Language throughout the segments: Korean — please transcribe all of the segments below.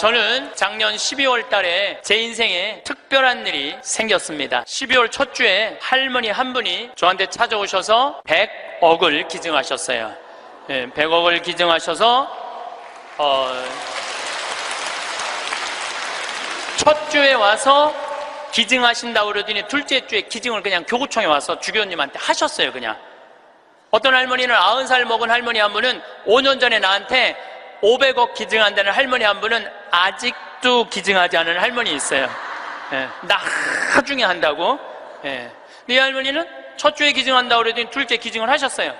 저는 작년 12월 달에 제 인생에 특별한 일이 생겼습니다. 12월 첫 주에 할머니 한 분이 저한테 찾아오셔서 100억을 기증하셨어요. 100억을 기증하셔서 첫 주에 와서 기증하신다고 그러더니 둘째 주에 기증을 그냥 교구청에 와서 주교님한테 하셨어요. 그냥 어떤 할머니는 90살 먹은 할머니 한 분은 5년 전에 나한테 500억 기증한다는 할머니 한 분은 아직도 기증하지 않은 할머니 있어요. 나중에 한다고. 근데 이 할머니는 첫 주에 기증한다고 그러더니 둘째 기증을 하셨어요.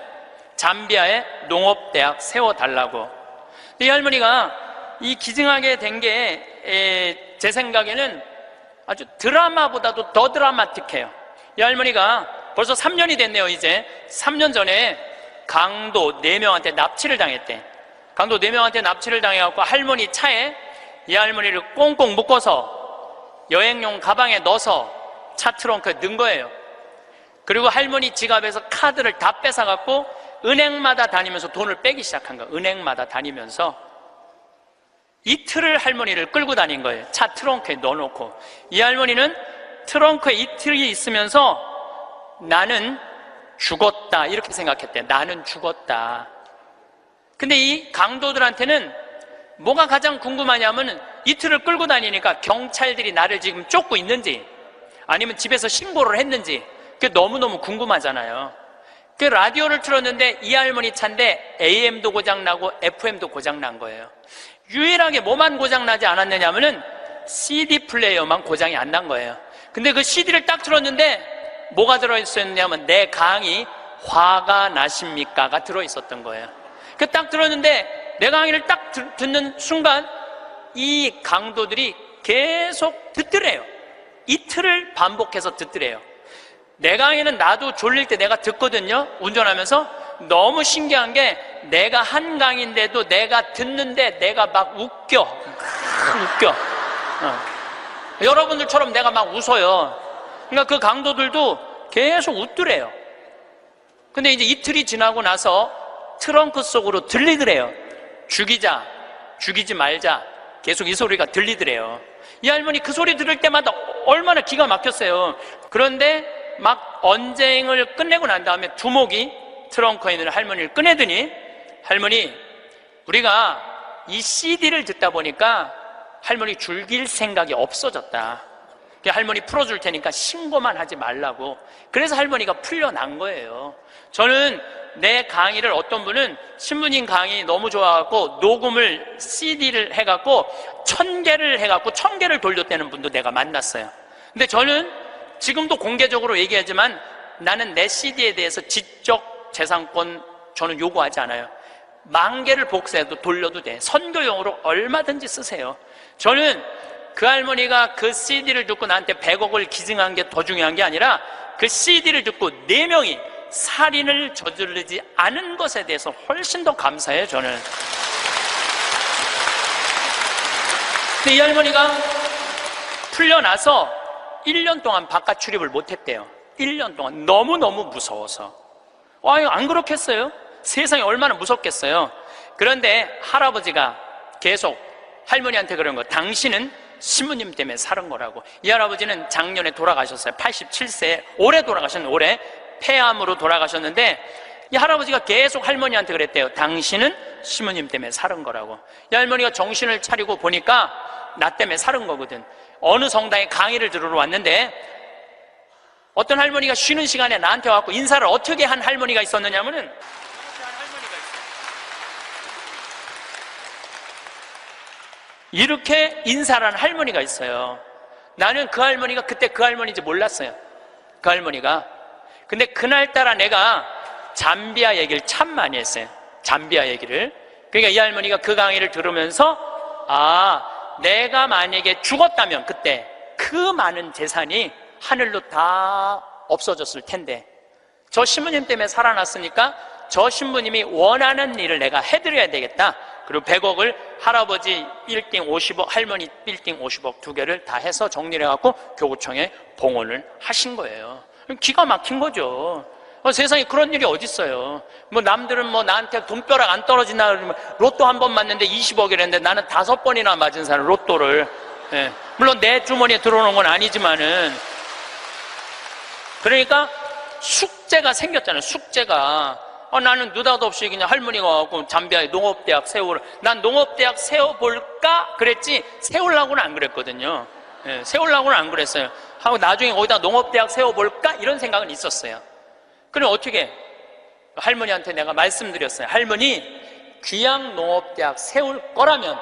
잠비아에 농업대학 세워달라고. 근데 이 할머니가 이 기증하게 된 게 제 생각에는 아주 드라마보다도 더 드라마틱해요. 이 할머니가 벌써 3년이 됐네요. 이제 3년 전에 강도 4명한테 납치를 당했대. 강도 4명한테 납치를 당해갖고 할머니 차에 이 할머니를 꽁꽁 묶어서 여행용 가방에 넣어서 차 트렁크에 넣은 거예요. 그리고 할머니 지갑에서 카드를 다 뺏어갖고 은행마다 다니면서 돈을 빼기 시작한 거예요. 은행마다 다니면서 이틀을 할머니를 끌고 다닌 거예요. 차 트렁크에 넣어놓고. 이 할머니는 트렁크에 이틀이 있으면서 나는 죽었다 이렇게 생각했대. 나는 죽었다. 근데 이 강도들한테는 뭐가 가장 궁금하냐면 이틀을 끌고 다니니까 경찰들이 나를 지금 쫓고 있는지 아니면 집에서 신고를 했는지 그게 너무너무 궁금하잖아요. 그 라디오를 틀었는데 이 할머니 차인데 AM도 고장나고 FM도 고장난 거예요. 유일하게 뭐만 고장나지 않았느냐면은 CD 플레이어만 고장이 안 난 거예요. 근데 그 CD를 딱 틀었는데 뭐가 들어있었냐면 내 강의 화가 나십니까가 들어있었던 거예요. 그 딱 들었는데 내 강의를 딱 듣는 순간 이 강도들이 계속 듣더래요. 이틀을 반복해서 듣더래요. 내 강의는 나도 졸릴 때 내가 듣거든요. 운전하면서. 너무 신기한 게 내가 한 강의인데도 내가 듣는데 내가 막 웃겨. 여러분들처럼 내가 막 웃어요. 그러니까 그 강도들도 계속 웃더래요. 근데 이제 이틀이 지나고 나서 트렁크 속으로 들리더래요. 죽이자, 죽이지 말자. 계속 이 소리가 들리더래요. 이 할머니 그 소리 들을 때마다 얼마나 기가 막혔어요. 그런데 막 언쟁을 끝내고 난 다음에 두목이 트렁크에 있는 할머니를 꺼내더니 할머니, 우리가 이 CD를 듣다 보니까 할머니 죽일 생각이 없어졌다. 할머니 풀어줄 테니까 신고만 하지 말라고. 그래서 할머니가 풀려난 거예요. 저는 내 강의를 어떤 분은 신부님 강의 너무 좋아갖고 녹음을 CD를 해갖고 1000개를 해갖고 1000개를 돌렸다는 분도 내가 만났어요. 근데 저는 지금도 공개적으로 얘기하지만 나는 내 CD에 대해서 지적 재산권 저는 요구하지 않아요. 10,000개를 복사해도 돌려도 돼. 선교용으로 얼마든지 쓰세요. 저는 그 할머니가 그 CD를 듣고 나한테 100억을 기증한 게 더 중요한 게 아니라 그 CD를 듣고 4명이 살인을 저지르지 않은 것에 대해서 훨씬 더 감사해요. 저는. 근데 이 할머니가 풀려나서 1년 동안 바깥 출입을 못했대요. 1년 동안 너무너무 무서워서. 안 그렇겠어요? 세상이 얼마나 무섭겠어요? 그런데 할아버지가 계속 할머니한테 그런 거, 당신은 신부님 때문에 사는 거라고. 이 할아버지는 작년에 돌아가셨어요. 87세, 올해 돌아가셨는데, 올해 폐암으로 돌아가셨는데 이 할아버지가 계속 할머니한테 그랬대요. 당신은 신부님 때문에 사는 거라고. 이 할머니가 정신을 차리고 보니까 나 때문에 사는 거거든. 어느 성당에 강의를 들으러 왔는데 어떤 할머니가 쉬는 시간에 나한테 와서 인사를 어떻게 한 할머니가 있었느냐면은 이렇게 인사를 한 할머니가 있어요. 나는 그 할머니가 그때 그 할머니인지 몰랐어요. 그 할머니가. 근데 그날따라 내가 잠비아 얘기를 참 많이 했어요. 잠비아 얘기를. 그러니까 이 할머니가 그 강의를 들으면서 내가 만약에 죽었다면 그때 그 많은 재산이 하늘로 다 없어졌을 텐데 저 신부님 때문에 살아났으니까 저 신부님이 원하는 일을 내가 해드려야 되겠다. 그리고 100억을 할아버지 빌딩 50억, 할머니 빌딩 50억 2개를 다 해서 정리를 해갖고 교구청에 봉헌을 하신 거예요. 기가 막힌 거죠. 세상에 그런 일이 어딨어요. 뭐 남들은 뭐 나한테 돈벼락 안 떨어지나 그러면 로또 한 번 맞는데 20억이랬는데 나는 5번이나 맞은 사람 로또를. 예. 물론 내 주머니에 들어오는 건 아니지만은, 그러니까 숙제가 생겼잖아요. 숙제가. 나는 느닷없이 그냥 할머니가 와갖고 잠비아에 농업대학 세우라. 난 농업대학 세워볼까 그랬지 세우려고는 안 그랬거든요. 예, 세우려고는 안 그랬어요. 하고 나중에 거기다 농업대학 세워볼까 이런 생각은 있었어요. 그럼 어떻게? 할머니한테 내가 말씀드렸어요. 할머니, 귀양 농업대학 세울 거라면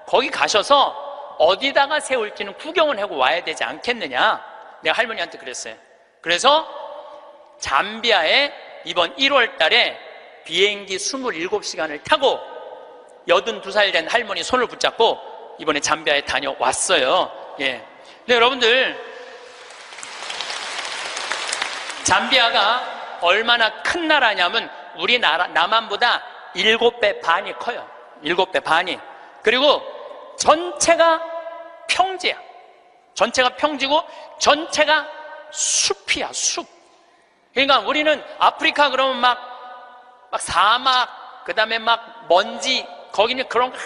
거기 가셔서 어디다가 세울지는 구경을 하고 와야 되지 않겠느냐. 내가 할머니한테 그랬어요. 그래서 잠비아에 이번 1월 달에 비행기 27시간을 타고 82살 된 할머니 손을 붙잡고 이번에 잠비아에 다녀왔어요. 예. 근데 여러분들, 잠비아가 얼마나 큰 나라냐면 우리나라, 남한보다 7배 반이 커요. 7배 반이. 그리고 전체가 평지야. 전체가 평지고 전체가 숲이야, 숲. 그러니까 우리는 아프리카 그러면 막 사막, 그 다음에 막 먼지, 거기는 그런 거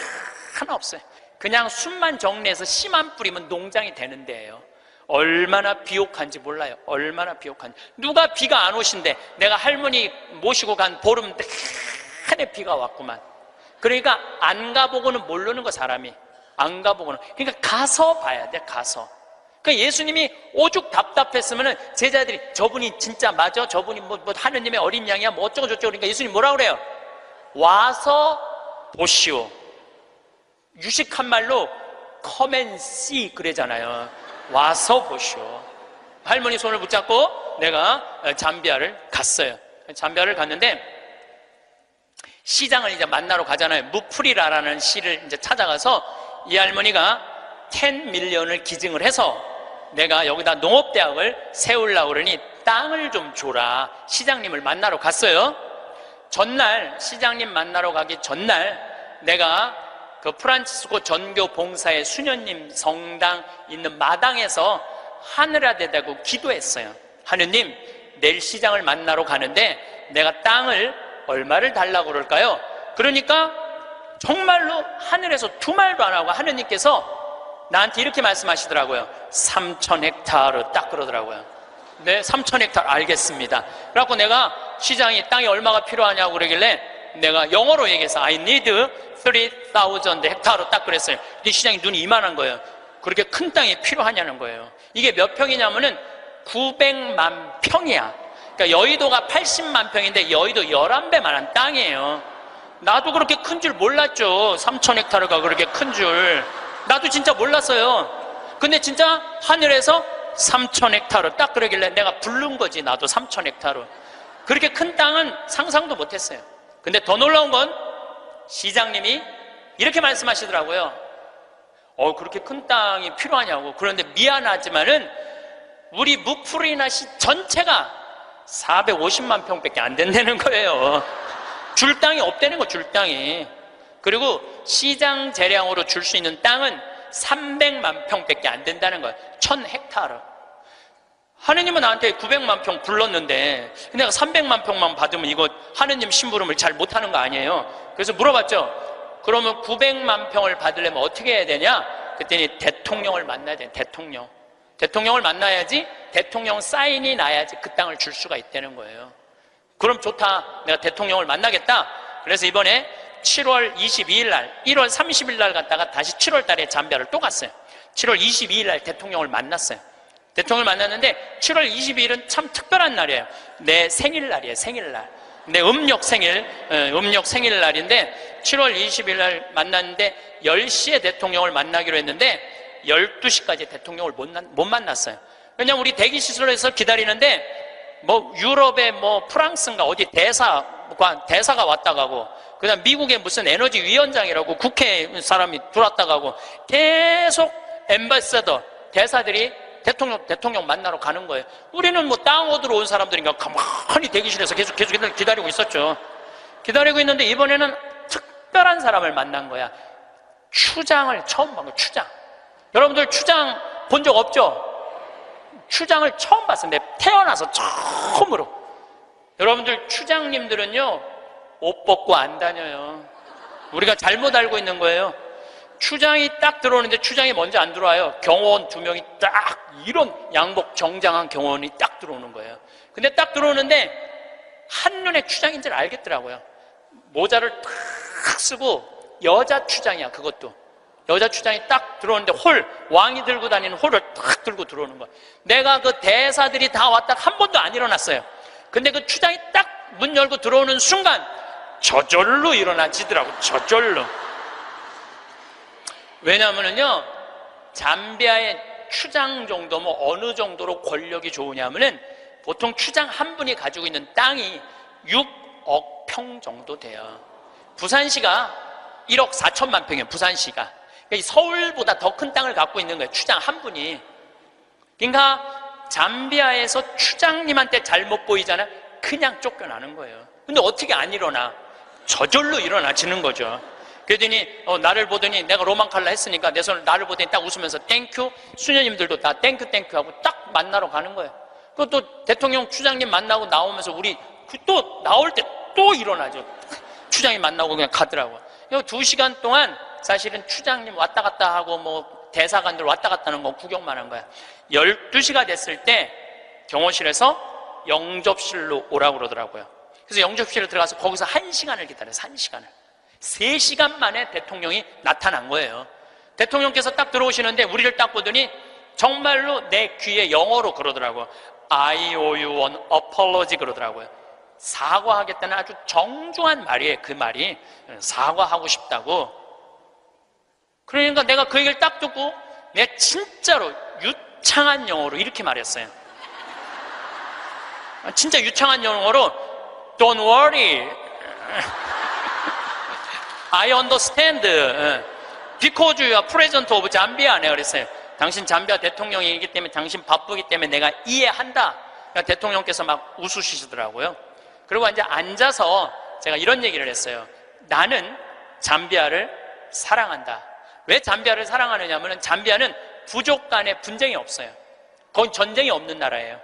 하나 없어요. 그냥 숲만 정리해서 씨만 뿌리면 농장이 되는 데예요. 얼마나 비옥한지 몰라요. 얼마나 비옥한지. 누가 비가 안 오신대. 내가 할머니 모시고 간 보름 내내 비가 왔구만. 그러니까 안 가보고는 모르는 거, 사람이. 안 가보고는. 그러니까 가서 봐야 돼, 가서. 그러니까 예수님이 오죽 답답했으면은 제자들이 저분이 진짜 맞아? 저분이 뭐 하느님의 어린 양이야? 뭐 어쩌고저쩌고. 그러니까 예수님 뭐라 그래요? 와서 보시오. 유식한 말로 come and see 그러잖아요. 와서 보시오. 할머니 손을 붙잡고 내가 잠비아를 갔어요. 잠비아를 갔는데 시장을 이제 만나러 가잖아요. 무프리라라는 시를 이제 찾아가서 이 할머니가 10밀리언을 기증을 해서 내가 여기다 농업대학을 세우려고 그러니 땅을 좀 줘라. 시장님을 만나러 갔어요. 전날, 시장님 만나러 가기 전날 내가 그 프란치스코 전교 봉사의 수녀님 성당 있는 마당에서 하늘에 대고 기도했어요. 하느님, 내일 시장을 만나러 가는데 내가 땅을 얼마를 달라고 그럴까요? 그러니까 정말로 하늘에서 두 말도 안 하고 하느님께서 나한테 이렇게 말씀하시더라고요. 3,000헥타르 딱 그러더라고요. 네, 3,000헥타르 알겠습니다. 그래갖고 내가 시장이 땅이 얼마가 필요하냐고 그러길래 내가 영어로 얘기해서 I need 3,000 헥타르 딱 그랬어요. 근데 시장이 눈이 이만한 거예요. 그렇게 큰 땅이 필요하냐는 거예요. 이게 몇 평이냐면은 900만 평이야. 그러니까 여의도가 80만 평인데 여의도 11배만한 땅이에요. 나도 그렇게 큰 줄 몰랐죠. 3,000헥타르가 그렇게 큰 줄. 나도 진짜 몰랐어요. 근데 진짜 하늘에서 3,000헥타르 딱 그러길래 내가 부른 거지. 나도 3,000헥타르. 그렇게 큰 땅은 상상도 못했어요. 근데 더 놀라운 건 시장님이 이렇게 말씀하시더라고요. 그렇게 큰 땅이 필요하냐고. 그런데 미안하지만은 우리 무프리나시 전체가 450만 평밖에 안 된다는 거예요. 줄 땅이 없다는 거, 줄 땅이. 그리고 시장 재량으로 줄 수 있는 땅은 300만 평밖에 안 된다는 거예요. 1,000헥타르. 하느님은 나한테 900만 평 불렀는데 내가 300만 평만 받으면 이거 하느님 심부름을 잘 못하는 거 아니에요. 그래서 물어봤죠. 그러면 900만 평을 받으려면 어떻게 해야 되냐? 그랬더니 대통령을 만나야 돼. 대통령을 만나야지 대통령 사인이 나야지 그 땅을 줄 수가 있다는 거예요. 그럼 좋다. 내가 대통령을 만나겠다. 그래서 이번에 7월 22일 날, 1월 30일 날 갔다가 다시 7월 달에 잠비아를 또 갔어요. 7월 22일 날 대통령을 만났어요. 대통령을 만났는데 7월 22일은 참 특별한 날이에요. 내 생일날이에요. 생일날. 내 음력 생일날인데 7월 20일 날 만났는데 10시에 대통령을 만나기로 했는데 12시까지 대통령을 못 만났어요. 왜냐면 우리 대기시설에서 기다리는데 뭐 유럽의 뭐 프랑스인가 어디 대사가 왔다 가고 그 다음 미국의 무슨 에너지 위원장이라고 국회 사람이 들어왔다 가고 계속 엠바서더 대사들이 대통령 만나러 가는 거예요. 우리는 뭐 땅 얻으러 온 사람들인가 가만히 대기실에서 계속 기다리고 있었죠. 기다리고 있는데 이번에는 특별한 사람을 만난 거야. 추장을 처음 본 거야. 추장. 여러분들 추장 본 적 없죠? 추장을 처음 봤어요. 내가 태어나서 처음으로. 여러분들 추장님들은요, 옷 벗고 안 다녀요. 우리가 잘못 알고 있는 거예요. 추장이 딱 들어오는데 추장이 먼저 안 들어와요. 경호원 2명이 딱 이런 양복 정장한 경호원이 딱 들어오는 거예요. 근데 딱 들어오는데 한눈에 추장인 줄 알겠더라고요. 모자를 탁 쓰고 여자 추장이야. 그것도 여자 추장이 딱 들어오는데 왕이 들고 다니는 홀을 딱 들고 들어오는 거야. 내가 그 대사들이 다 왔다 한 번도 안 일어났어요. 근데 그 추장이 딱 문 열고 들어오는 순간 저절로 일어나지더라고. 저절로. 왜냐하면요, 잠비아의 추장 정도면 어느 정도로 권력이 좋으냐면은 보통 추장 한 분이 가지고 있는 땅이 6억 평 정도 돼요. 부산시가 1억 4천만 평이에요. 부산시가. 그러니까 서울보다 더 큰 땅을 갖고 있는 거예요. 추장 한 분이. 그러니까 잠비아에서 추장님한테 잘못 보이잖아요. 그냥 쫓겨나는 거예요. 근데 어떻게 안 일어나? 저절로 일어나지는 거죠. 그러더니 나를 보더니 내가 로망칼라 했으니까 내 손을 나를 보더니 딱 웃으면서 땡큐. 수녀님들도 다 땡큐 하고 딱 만나러 가는 거예요. 그것도 대통령 추장님 만나고 나오면서 우리 또 나올 때 또 일어나죠. 추장이 만나고 그냥 가더라고요. 2시간 동안 사실은 추장님 왔다 갔다 하고 뭐 대사관들 왔다 갔다 하는 거 구경만 한 거야. 12시가 됐을 때 경호실에서 영접실로 오라고 그러더라고요. 그래서 영접실에 들어가서 거기서 1시간을 기다려서 1시간을. 3시간 만에 대통령이 나타난 거예요. 대통령께서 딱 들어오시는데 우리를 딱 보더니 정말로 내 귀에 영어로 그러더라고요. I owe you an apology 그러더라고요. 사과하겠다는 아주 정중한 말이에요. 그 말이 사과하고 싶다고. 그러니까 내가 그 얘기를 딱 듣고 내가 진짜로 유창한 영어로 이렇게 말했어요. 진짜 유창한 영어로 Don't worry, I understand because you are president of Zambia. 내가 그랬어요. 당신 잠비아 대통령이기 때문에 당신 바쁘기 때문에 내가 이해한다. 그러니까 대통령께서 막 웃으시더라고요. 그리고 이제 앉아서 제가 이런 얘기를 했어요. 나는 잠비아를 사랑한다. 왜 잠비아를 사랑하느냐 하면 잠비아는 부족 간에 분쟁이 없어요. 거기 전쟁이 없는 나라예요.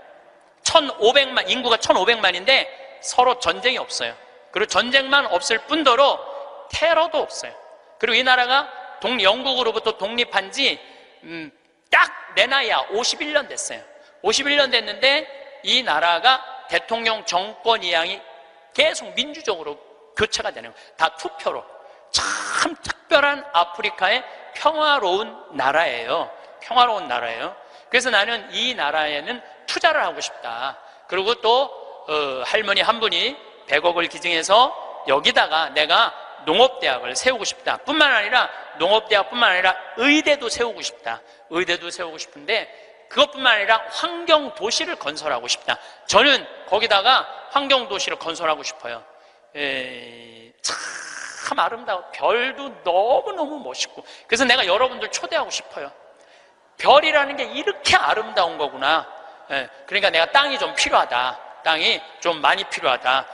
1,500만, 인구가 1,500만인데 서로 전쟁이 없어요. 그리고 전쟁만 없을 뿐더러 테러도 없어요. 그리고 이 나라가 영국으로부터 독립한 지 딱 내 나이야 51년 됐어요. 51년 됐는데 이 나라가 대통령 정권 이양이 계속 민주적으로 교체가 되는 거예요. 다 투표로. 참 특별한 아프리카의 평화로운 나라예요. 평화로운 나라예요. 그래서 나는 이 나라에는 투자를 하고 싶다. 그리고 또 할머니 한 분이 100억을 기증해서 여기다가 내가 농업대학을 세우고 싶다. 뿐만 아니라 농업대학뿐만 아니라 의대도 세우고 싶다. 의대도 세우고 싶은데 그것뿐만 아니라 환경도시를 건설하고 싶다. 저는 거기다가 환경도시를 건설하고 싶어요. 참 아름다워. 별도 너무너무 멋있고. 그래서 내가 여러분들 초대하고 싶어요. 별이라는 게 이렇게 아름다운 거구나. 그러니까 내가 땅이 좀 필요하다. 땅이 좀 많이 필요하다.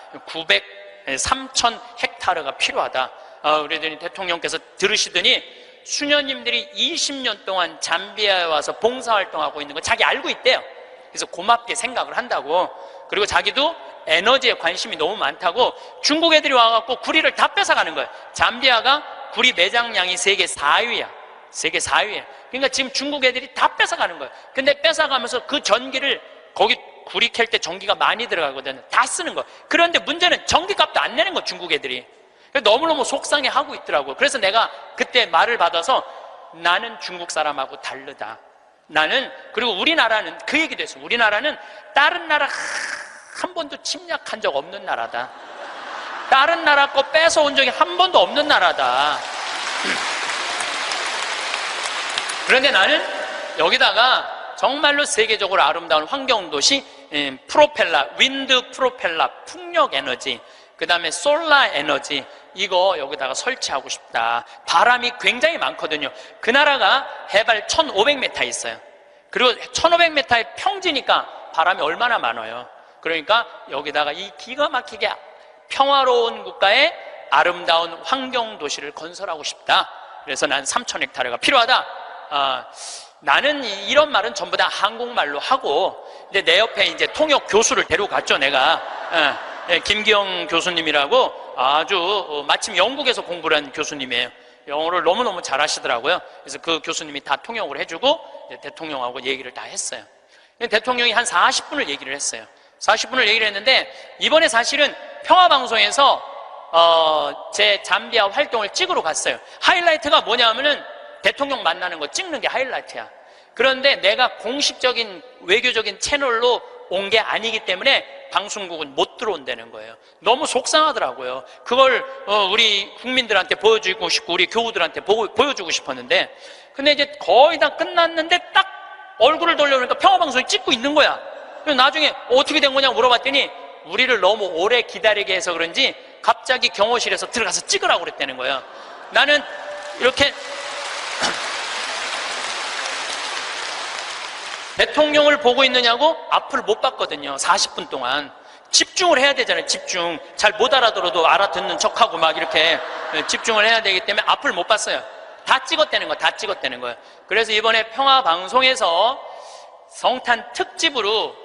3,000 헥타르가 필요하다. 그러더니 대통령께서 들으시더니 수녀님들이 20년 동안 잠비아에 와서 봉사활동하고 있는 거 자기 알고 있대요. 그래서 고맙게 생각을 한다고. 그리고 자기도 에너지에 관심이 너무 많다고 중국 애들이 와갖고 구리를 다 뺏어가는 거예요. 잠비아가 구리 매장량이 세계 4위야. 세계 4위야. 그러니까 지금 중국 애들이 다 뺏어가는 거예요. 근데 뺏어가면서 그 전기를 거기 구리 캘 때 전기가 많이 들어가거든요. 다 쓰는 거. 그런데 문제는 전기값도 안 내는 거, 중국 애들이. 너무너무 속상해하고 있더라고요. 그래서 내가 그때 말을 받아서 나는 중국 사람하고 다르다. 나는, 그리고 우리나라는 그 얘기도 했어요. 우리나라는 다른 나라 한 번도 침략한 적 없는 나라다. 다른 나라 거 뺏어온 적이 한 번도 없는 나라다. 그런데 나는 여기다가 정말로 세계적으로 아름다운 환경도시, 프로펠러, 윈드 프로펠러, 풍력 에너지, 그 다음에 솔라 에너지, 이거 여기다가 설치하고 싶다. 바람이 굉장히 많거든요. 그 나라가 해발 1,500m 있어요. 그리고 1,500m의 평지니까 바람이 얼마나 많아요. 그러니까 여기다가 이 기가 막히게 평화로운 국가의 아름다운 환경도시를 건설하고 싶다. 그래서 난 3,000헥타르가 필요하다. 나는 이런 말은 전부 다 한국말로 하고, 근데 내 옆에 이제 통역 교수를 데려갔죠, 내가. 예, 김기영 교수님이라고 아주 마침 영국에서 공부를 한 교수님이에요. 영어를 너무너무 잘하시더라고요. 그래서 그 교수님이 다 통역을 해주고 대통령하고 얘기를 다 했어요. 대통령이 한 40분을 얘기를 했어요. 40분을 얘기를 했는데 이번에 사실은 평화방송에서 제 잠비아 활동을 찍으러 갔어요. 하이라이트가 뭐냐면은 대통령 만나는 거 찍는 게 하이라이트야. 그런데 내가 공식적인 외교적인 채널로 온 게 아니기 때문에 방송국은 못 들어온다는 거예요. 너무 속상하더라고요. 그걸 우리 국민들한테 보여주고 싶고 우리 교우들한테 보여주고 싶었는데, 근데 이제 거의 다 끝났는데 딱 얼굴을 돌려보니까 평화방송이 찍고 있는 거야. 그래서 나중에 어떻게 된 거냐고 물어봤더니 우리를 너무 오래 기다리게 해서 그런지 갑자기 경호실에서 들어가서 찍으라고 그랬다는 거예요. 나는 이렇게 대통령을 보고 있느냐고 앞을 못 봤거든요. 40분 동안 집중을 해야 되잖아요. 집중. 잘 못 알아들어도 알아듣는 척하고 막 이렇게 집중을 해야 되기 때문에 앞을 못 봤어요. 다 찍었다는 거예요. 다 찍었다는 거예요. 그래서 이번에 평화방송에서 성탄 특집으로,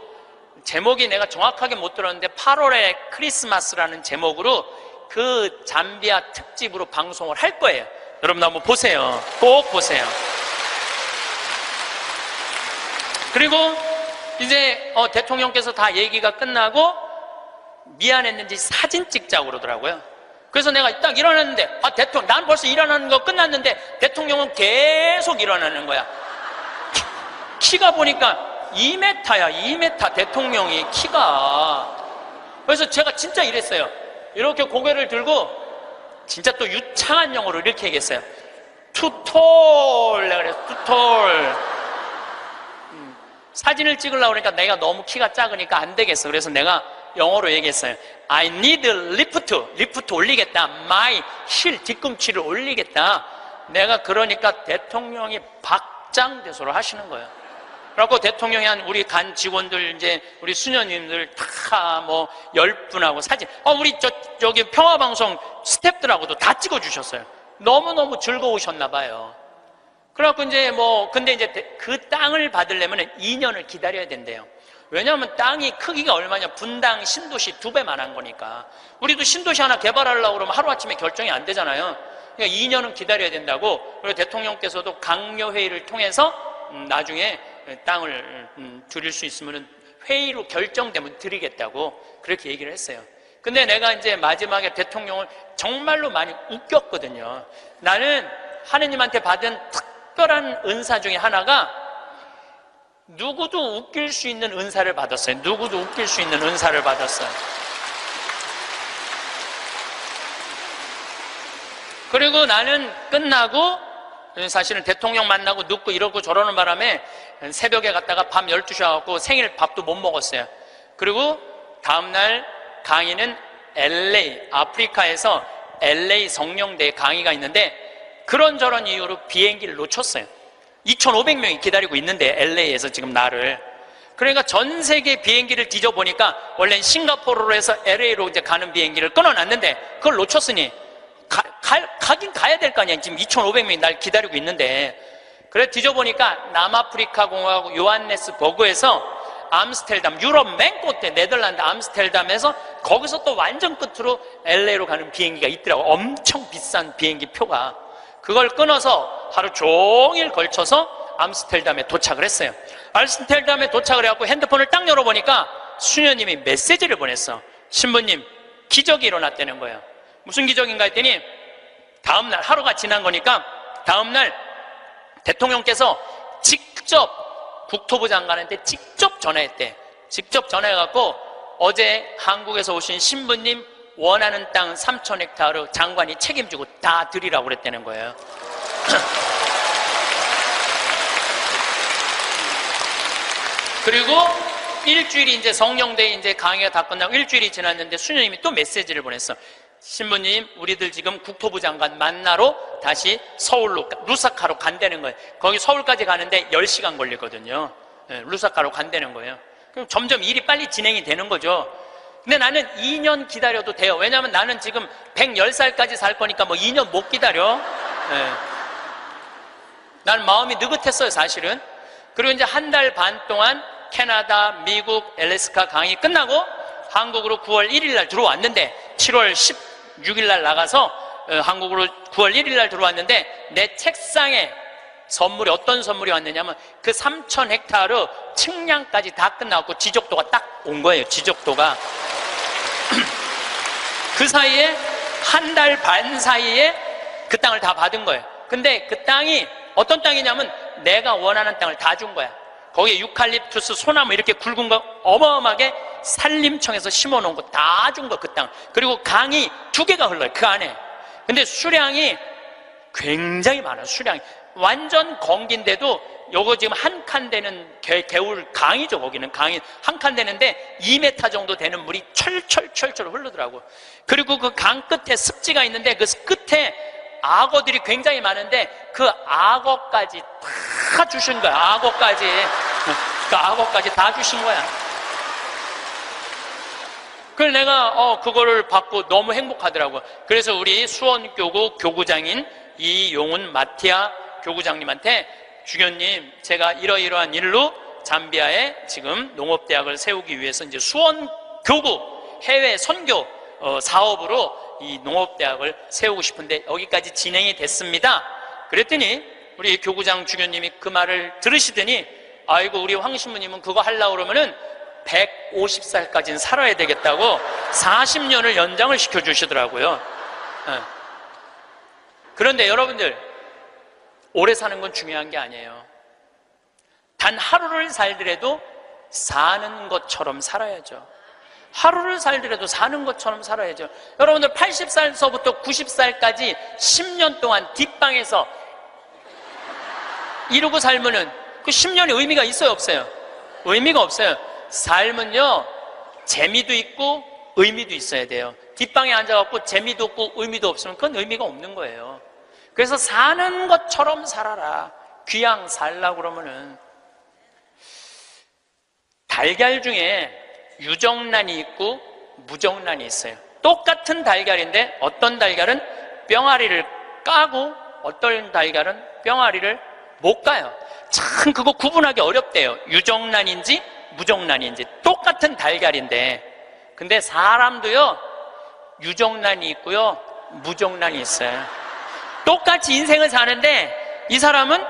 제목이 내가 정확하게 못 들었는데 8월의 크리스마스라는 제목으로 그 잠비아 특집으로 방송을 할 거예요. 여러분 한번 보세요. 꼭 보세요. 그리고 이제 대통령께서 다 얘기가 끝나고 미안했는지 사진 찍자고 그러더라고요. 그래서 내가 딱 일어났는데 대통령, 난 벌써 일어나는 거 끝났는데 대통령은 계속 일어나는 거야. 키가 보니까 2m야 2m. 대통령이 키가. 그래서 제가 진짜 이랬어요. 이렇게 고개를 들고 진짜 또 유창한 영어로 이렇게 얘기했어요. Too tall. 내가 그랬어. Too tall. 사진을 찍으려고 그러니까 내가 너무 키가 작으니까 안 되겠어. 그래서 내가 영어로 얘기했어요. I need lift 올리겠다. My 힐 뒤꿈치를 올리겠다. 내가 그러니까 대통령이 박장대소를 하시는 거예요. 그래갖고 대통령이 한 우리 간 직원들, 이제 우리 수녀님들 다 뭐 10분하고 사진, 우리 저기 평화방송 스태프들하고도 다 찍어주셨어요. 너무너무 즐거우셨나 봐요. 그래갖고 이제 근데 이제 그 땅을 받으려면 2년을 기다려야 된대요. 왜냐하면 땅이 크기가 얼마냐, 분당 신도시 2배만 한 거니까. 우리도 신도시 하나 개발하려고 그러면 하루아침에 결정이 안 되잖아요. 그러니까 2년은 기다려야 된다고. 그리고 대통령께서도 강요회의를 통해서 나중에 땅을 드릴 수 있으면 회의로 결정되면 드리겠다고 그렇게 얘기를 했어요. 근데 내가 이제 마지막에 대통령을 정말로 많이 웃겼거든요. 나는 하느님한테 받은 특별한 은사 중에 하나가 누구도 웃길 수 있는 은사를 받았어요. 누구도 웃길 수 있는 은사를 받았어요. 그리고 나는 끝나고 사실은 대통령 만나고 눕고 이러고 저러는 바람에 새벽에 갔다가 밤 12시에 와갖고 생일 밥도 못 먹었어요. 그리고 다음날 강의는 LA, 아프리카에서 LA 성령대 강의가 있는데 그런저런 이유로 비행기를 놓쳤어요. 2,500명이 기다리고 있는데 LA에서 지금 나를. 그러니까 전 세계 비행기를 뒤져보니까 원래는 싱가포르로 해서 LA로 이제 가는 비행기를 끊어놨는데 그걸 놓쳤으니 가긴 가야 될 거 아니야. 지금 2,500명이 날 기다리고 있는데. 그래 뒤져보니까 남아프리카 공화국 요하네스버그에서 암스테르담, 유럽 맨 끝에 네덜란드 암스테르담에서 거기서 또 완전 끝으로 LA로 가는 비행기가 있더라고. 엄청 비싼 비행기 표가. 그걸 끊어서 하루 종일 걸쳐서 암스테르담에 도착을 했어요. 암스테르담에 도착을 해갖고 핸드폰을 딱 열어보니까 수녀님이 메시지를 보냈어. 신부님, 기적이 일어났다는 거예요. 무슨 기적인가 했더니 다음날, 하루가 지난 거니까 다음날 대통령께서 직접 국토부 장관한테 직접 전화했대. 직접 전화해갖고 어제 한국에서 오신 신부님 원하는 땅 3,000헥타르 장관이 책임지고 다 드리라고 그랬다는 거예요. 그리고 일주일이 이제 성령대 이제 강의가 다 끝나고 일주일이 지났는데 수녀님이 또 메시지를 보냈어. 신부님, 우리들 지금 국토부 장관 만나러 다시 서울로 루사카로 간다는 거예요. 거기 서울까지 가는데 10시간 걸리거든요. 루사카로 간다는 거예요. 그럼 점점 일이 빨리 진행이 되는 거죠. 근데 나는 2년 기다려도 돼요. 왜냐하면 나는 지금 110살까지 살 거니까 2년 못 기다려. 난 마음이 느긋했어요, 사실은. 그리고 이제 한 달 반 동안 캐나다, 미국, 엘래스카 강의 끝나고 한국으로 9월 1일 날 들어왔는데 7월 16일 날 나가서 한국으로 9월 1일 날 들어왔는데 내 책상에 선물이 어떤 선물이 왔느냐면 그 3,000헥타르 측량까지 다 끝나고 지적도가 딱 온 거예요. 지적도가 그 사이에 한 달 반 사이에 그 땅을 다 받은 거예요. 근데 그 땅이 어떤 땅이냐면 내가 원하는 땅을 다 준 거야. 거기에 유칼립투스, 소나무 이렇게 굵은 거 어마어마하게 산림청에서 심어놓은 거 다 준 거, 그 땅. 그리고 강이 2개가 흘러요, 그 안에. 근데 수량이 굉장히 많아요. 수량이 완전 건기인데도 요거 지금 한 칸 되는 개울 강이죠. 거기는 강이 한 칸 되는데 2m 정도 되는 물이 철철철철 흐르더라고. 그리고 그 강 끝에 습지가 있는데 그 끝에 악어들이 굉장히 많은데 그 악어까지 다 주신 거야. 악어까지. 그 악어까지 다 주신 거야. 그래서 내가 그거를 받고 너무 행복하더라고. 그래서 우리 수원교구 교구장인 이용훈 마티아 교구장님한테 주교님, 제가 이러이러한 일로 잠비아에 지금 농업대학을 세우기 위해서 이제 수원교구 해외 선교 사업으로 이 농업대학을 세우고 싶은데 여기까지 진행이 됐습니다. 그랬더니 우리 교구장 주교님이 그 말을 들으시더니 아이고 우리 황 신부님은 그거 하려고 그러면은 150살까지는 살아야 되겠다고 40년을 연장을 시켜주시더라고요. 그런데 여러분들 오래 사는 건 중요한 게 아니에요. 단 하루를 살더라도 사는 것처럼 살아야죠. 하루를 살더라도 사는 것처럼 살아야죠. 여러분들 80살서부터 90살까지 10년 동안 뒷방에서 이러고 살면은 그 10년의 의미가 있어요, 없어요? 의미가 없어요. 삶은요, 재미도 있고 의미도 있어야 돼요. 뒷방에 앉아갖고 재미도 없고 의미도 없으면 그건 의미가 없는 거예요. 그래서 사는 것처럼 살아라. 귀양 살라고 그러면은 달걀 중에 유정란이 있고 무정란이 있어요. 똑같은 달걀인데 어떤 달걀은 뿅아리를 까고 어떤 달걀은 뿅아리를 못 까요. 참 그거 구분하기 어렵대요. 유정란인지 무정란인지. 똑같은 달걀인데 근데 사람도요 유정란이 있고요 무정란이 있어요. 똑같이 인생을 사는데 이 사람은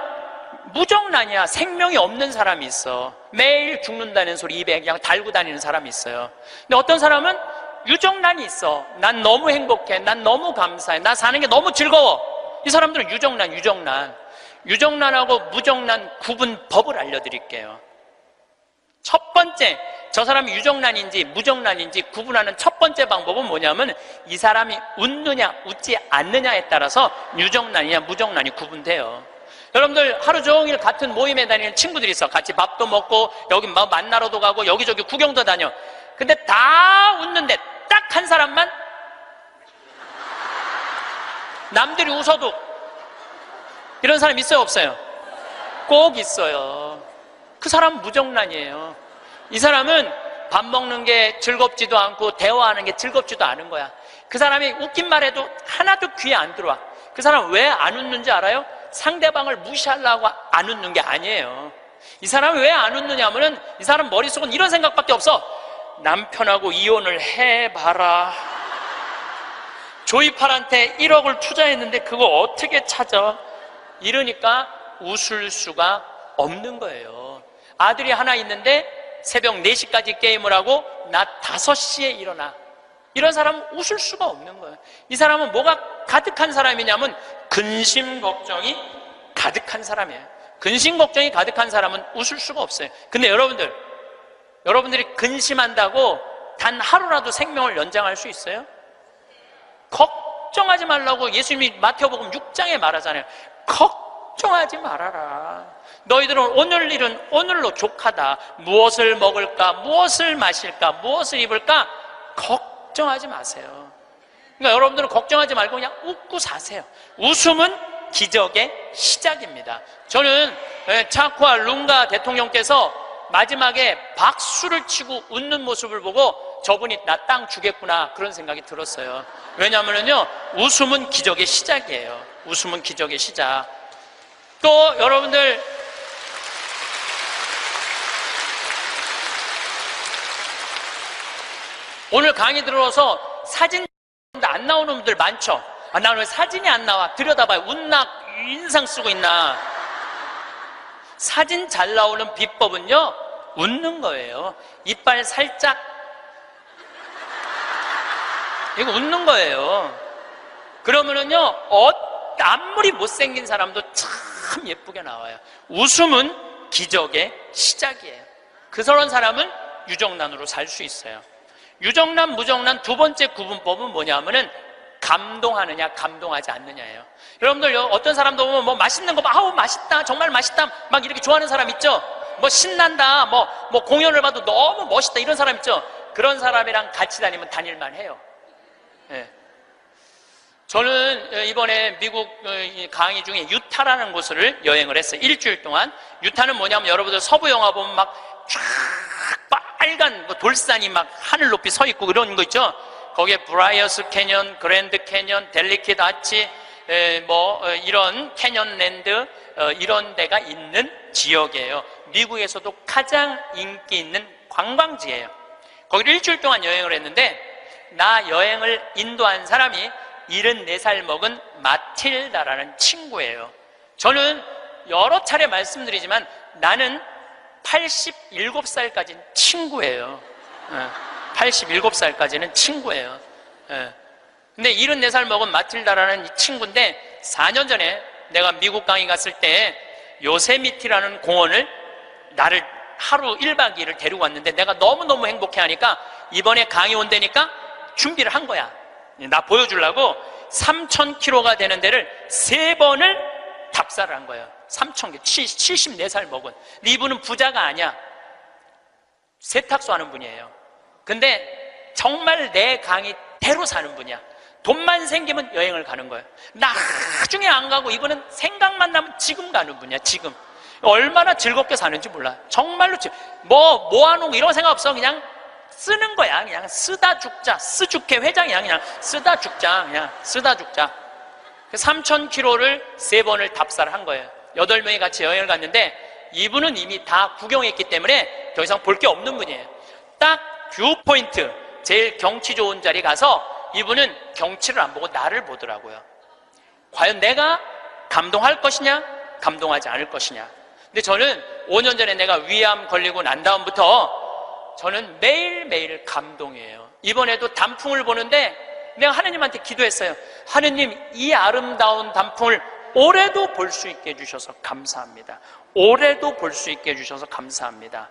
무정란이야. 생명이 없는 사람이 있어. 매일 죽는다는 소리 입에 그냥 달고 다니는 사람이 있어요. 근데 어떤 사람은 유정란이 있어. 난 너무 행복해. 난 너무 감사해. 나 사는 게 너무 즐거워. 이 사람들은 유정란하고 무정란 구분법을 알려드릴게요. 첫 번째, 저 사람이 유정란인지 무정란인지 구분하는 첫 번째 방법은 뭐냐면 이 사람이 웃느냐 웃지 않느냐에 따라서 유정란이냐 무정란이 구분돼요. 여러분들 하루 종일 같은 모임에 다니는 친구들이 있어. 같이 밥도 먹고 여기 만나러도 가고 여기저기 구경도 다녀. 근데 다 웃는데 딱 한 사람만 남들이 웃어도 이런 사람 있어요, 없어요? 꼭 있어요. 그 사람은 무정란이에요. 이 사람은 밥 먹는 게 즐겁지도 않고 대화하는 게 즐겁지도 않은 거야. 그 사람이 웃긴 말해도 하나도 귀에 안 들어와. 그 사람 왜 안 웃는지 알아요? 상대방을 무시하려고 안 웃는 게 아니에요. 이 사람이 왜 안 웃느냐 하면은 이 사람 머릿속은 이런 생각밖에 없어. 남편하고 이혼을 해봐라. 조이팔한테 1억을 투자했는데 그거 어떻게 찾아? 이러니까 웃을 수가 없는 거예요. 아들이 하나 있는데 새벽 4시까지 게임을 하고 낮 5시에 일어나. 이런 사람은 웃을 수가 없는 거예요. 이 사람은 뭐가 가득한 사람이냐면 근심 걱정이 가득한 사람이에요. 근심 걱정이 가득한 사람은 웃을 수가 없어요. 근데 여러분들이 근심한다고 단 하루라도 생명을 연장할 수 있어요? 걱정하지 말라고 예수님이 마태복음 6장에 말하잖아요. 걱정하지 말아라. 너희들은 오늘 일은 오늘로 족하다. 무엇을 먹을까, 무엇을 마실까, 무엇을 입을까 걱정하지 마세요. 그러니까 여러분들은 걱정하지 말고 그냥 웃고 사세요. 웃음은 기적의 시작입니다. 저는 차쿠아 룽가 대통령께서 마지막에 박수를 치고 웃는 모습을 보고 저분이 나 땅 주겠구나 그런 생각이 들었어요. 왜냐하면요 웃음은 기적의 시작이에요. 웃음은 기적의 시작. 또 여러분들 오늘 강의 들어서 사진 안 나오는 분들 많죠? 아, 나 왜 사진이 안 나와? 들여다봐요. 웃나 인상 쓰고 있나? 사진 잘 나오는 비법은요, 웃는 거예요. 이빨 살짝, 이거 웃는 거예요. 그러면은요, 아무리 못생긴 사람도 참 예쁘게 나와요. 웃음은 기적의 시작이에요. 그런 사람은 유정란으로 살 수 있어요. 유정란, 무정란 두 번째 구분법은 뭐냐면은 감동하느냐, 감동하지 않느냐예요. 여러분들, 어떤 사람도 보면 뭐 맛있는 거, 아우, 맛있다, 정말 맛있다, 막 이렇게 좋아하는 사람 있죠? 뭐 신난다, 뭐 공연을 봐도 너무 멋있다, 이런 사람 있죠? 그런 사람이랑 같이 다니면 다닐만 해요. 예. 저는 이번에 미국 강의 중에 유타라는 곳을 여행을 했어요. 일주일 동안. 유타는 뭐냐면 여러분들 서부 영화 보면 막 쫙 빨간 돌산이 막 하늘 높이 서 있고 그런 거 있죠? 거기에 브라이어스 캐년, 그랜드 캐년, 델리킷 아치, 이런 캐년랜드, 이런 데가 있는 지역이에요. 미국에서도 가장 인기 있는 관광지예요. 거기를 일주일 동안 여행을 했는데, 나 여행을 인도한 사람이 74살 먹은 마틸다라는 친구예요. 저는 여러 차례 말씀드리지만 나는 87살까지는 친구예요. 87살까지는 친구예요. 근데 74살 먹은 마틸다라는 이 친구인데 4년 전에 내가 미국 강의 갔을 때 요세미티라는 공원을 나를 하루 1박 2일을 데리고 왔는데 내가 너무너무 행복해 하니까 이번에 강의 온다니까 준비를 한 거야. 나 보여주려고 3,000km가 되는 데를 3번을 답사를 한 거예요. 3,000km, 74살 먹은. 근데 이분은 부자가 아니야. 세탁소 하는 분이에요. 근데 정말 내 강의대로 사는 분이야. 돈만 생기면 여행을 가는 거예요. 나중에 안 가고 이분은 생각만 나면 지금 가는 분이야. 지금 얼마나 즐겁게 사는지 몰라. 정말로 모아놓은 거 이런 생각 없어. 그냥 쓰는 거야. 그냥 쓰다 죽자. 스주케 회장이야. 그냥 쓰다 죽자. 그냥 쓰다 죽자. 3,000km를 3번을 답사를 한 거예요. 8명이 같이 여행을 갔는데 이분은 이미 다 구경했기 때문에 더 이상 볼 게 없는 분이에요. 딱 뷰포인트, 제일 경치 좋은 자리 가서 이분은 경치를 안 보고 나를 보더라고요. 과연 내가 감동할 것이냐, 감동하지 않을 것이냐. 근데 저는 5년 전에 내가 위암 걸리고 난 다음부터 저는 매일매일 감동이에요. 이번에도 단풍을 보는데 내가 하느님한테 기도했어요. 하느님, 이 아름다운 단풍을 올해도 볼 수 있게 해주셔서 감사합니다. 올해도 볼 수 있게 해주셔서 감사합니다.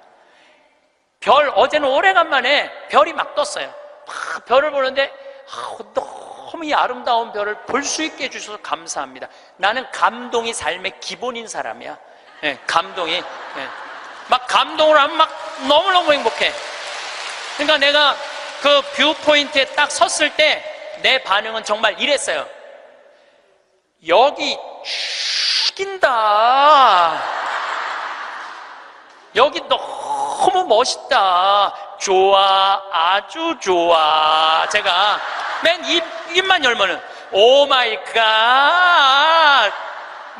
어제는 오래간만에 별이 막 떴어요. 막 별을 보는데 너무 이 아름다운 별을 볼 수 있게 해주셔서 감사합니다. 나는 감동이 삶의 기본인 사람이야. 네, 감동이. 네. 막 감동을 하면 막 너무너무 행복해. 그러니까 내가 그 뷰포인트에 딱 섰을 때 내 반응은 정말 이랬어요. 여기 죽인다. 여기 너무 멋있다. 좋아, 아주 좋아. 제가 맨 입만 열면은 오 마이 갓.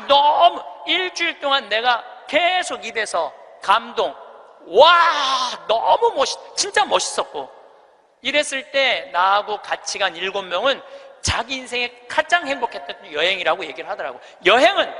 너무 일주일 동안 내가 계속 입에서 감동. 와, 너무 진짜 멋있었고. 이랬을 때 나하고 같이 간 7명은 자기 인생에 가장 행복했던 여행이라고 얘기를 하더라고. 여행은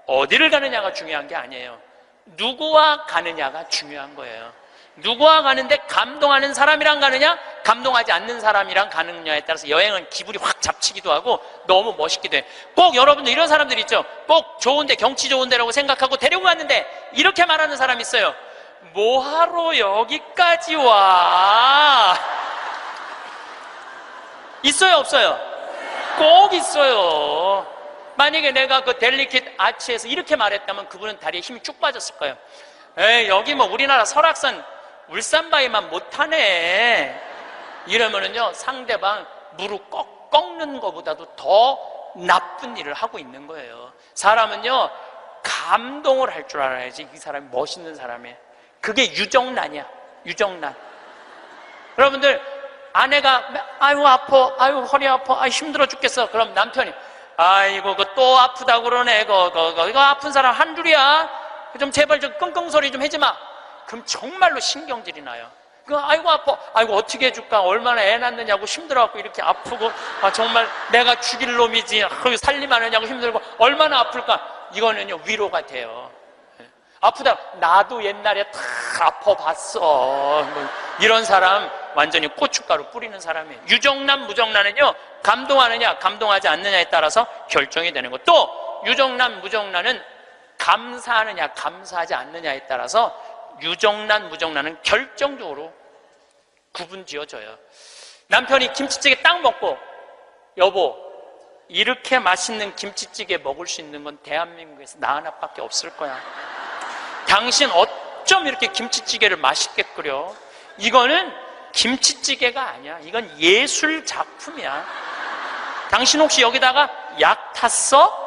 어디를 가느냐가 중요한 게 아니에요. 누구와 가느냐가 중요한 거예요. 누구와 가는데 감동하는 사람이랑 가느냐, 감동하지 않는 사람이랑 가느냐에 따라서 여행은 기분이 확 잡치기도 하고 너무 멋있기도 해. 꼭 여러분들 이런 사람들 있죠. 꼭 좋은데, 경치 좋은 데라고 생각하고 데리고 갔는데 이렇게 말하는 사람이 있어요. 뭐하러 여기까지 와? 있어요, 없어요? 꼭 있어요. 만약에 내가 그 델리킷 아치에서 이렇게 말했다면 그분은 다리에 힘이 쭉 빠졌을 거예요. 에이, 여기 뭐 우리나라 설악산 울산바위만 못하네. 이러면은요, 상대방 무릎 꺾는 것보다도 더 나쁜 일을 하고 있는 거예요. 사람은요, 감동을 할 줄 알아야지 이 사람이 멋있는 사람이에요. 그게 유정란이야. 유정란. 여러분들, 아내가 아이고 아파, 아이고 허리 아파, 아이 힘들어 죽겠어. 그럼 남편이 아이고 또 아프다고 그러네. 이거 아픈 사람 한둘이야. 좀 제발 좀 끙끙 소리 좀 하지 마. 그럼 정말로 신경질이 나요. 아이고 아파, 아이고 어떻게 해줄까, 얼마나 애 낳느냐고 힘들어갖고 이렇게 아프고, 정말 내가 죽일 놈이지, 살림하느냐고 힘들고 얼마나 아플까. 이거는요 위로가 돼요. 아프다, 나도 옛날에 다 아파봤어. 이런 사람 완전히 고춧가루 뿌리는 사람이에요. 유정란 무정란은요 감동하느냐 감동하지 않느냐에 따라서 결정이 되는 거. 또 유정란 무정란은 감사하느냐 감사하지 않느냐에 따라서 유정란 무정란은 결정적으로 구분 지어져요. 남편이 김치찌개 딱 먹고, 여보 이렇게 맛있는 김치찌개 먹을 수 있는 건 대한민국에서 나 하나밖에 없을 거야. 당신 어쩜 이렇게 김치찌개를 맛있게 끓여? 이거는 김치찌개가 아니야. 이건 예술 작품이야. 당신 혹시 여기다가 약 탔어?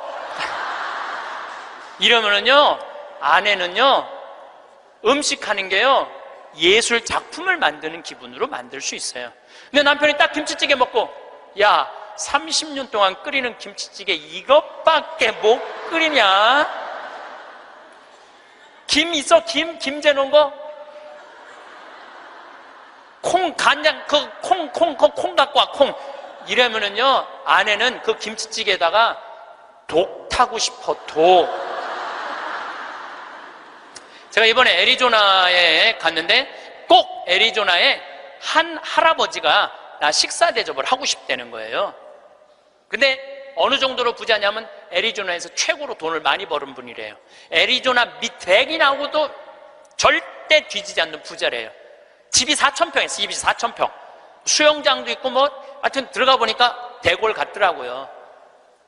이러면은요 아내는요 음식하는 게요 예술 작품을 만드는 기분으로 만들 수 있어요. 근데 남편이 딱 김치찌개 먹고, 야 30년 동안 끓이는 김치찌개 이것밖에 못 끓이냐? 김 있어? 김 재놓은 거? 콩, 간장, 콩 갖고 와, 콩. 이러면은요, 아내는 그 김치찌개에다가 독 타고 싶어, 독. 제가 이번에 애리조나에 갔는데 꼭 애리조나에 한 할아버지가 나 식사 대접을 하고 싶다는 거예요. 근데 어느 정도로 부자냐면 애리조나에서 최고로 돈을 많이 버는 분이래요. 애리조나 밑대기 나오고도 절대 뒤지지 않는 부자래요. 집이 4,000평 있어요. 집이 4,000평. 수영장도 있고 하여튼 들어가 보니까 대골 같더라고요.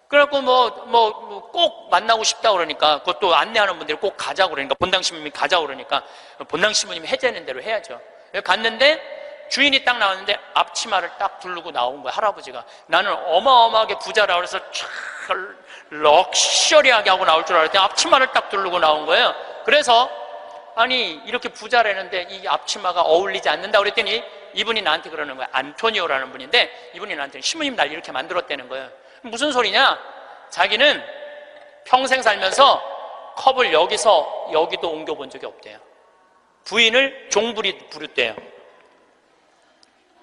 그래갖고 꼭 만나고 싶다 그러니까, 그것도 안내하는 분들이 꼭 가자고 그러니까, 본당 신부님이 가자고 그러니까 본당 신부님이 해제하는 대로 해야죠. 갔는데 주인이 딱 나왔는데 앞치마를 딱 두르고 나온 거야, 할아버지가. 나는 어마어마하게 부자라 그래서 럭셔리하게 하고 나올 줄 알았더니 앞치마를 딱 두르고 나온 거예요. 그래서 아니 이렇게 부자라는데 이 앞치마가 어울리지 않는다 그랬더니 이분이 나한테 그러는 거야. 안토니오라는 분인데 이분이 나한테 신부님 날 이렇게 만들었다는 거예요. 무슨 소리냐? 자기는 평생 살면서 컵을 여기서 여기도 옮겨본 적이 없대요. 부인을 종부리 부르대요.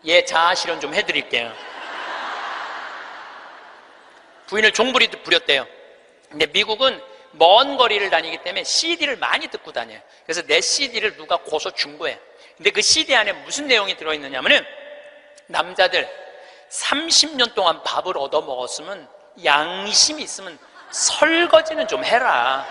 예, 자아 실현 좀 해드릴게요. 부인을 종부리 부렸대요. 근데 미국은 먼 거리를 다니기 때문에 CD를 많이 듣고 다녀요. 그래서 내 CD를 누가 고서 준 거예요. 근데 그 CD 안에 무슨 내용이 들어있느냐면은, 남자들 30년 동안 밥을 얻어 먹었으면 양심이 있으면 설거지는 좀 해라.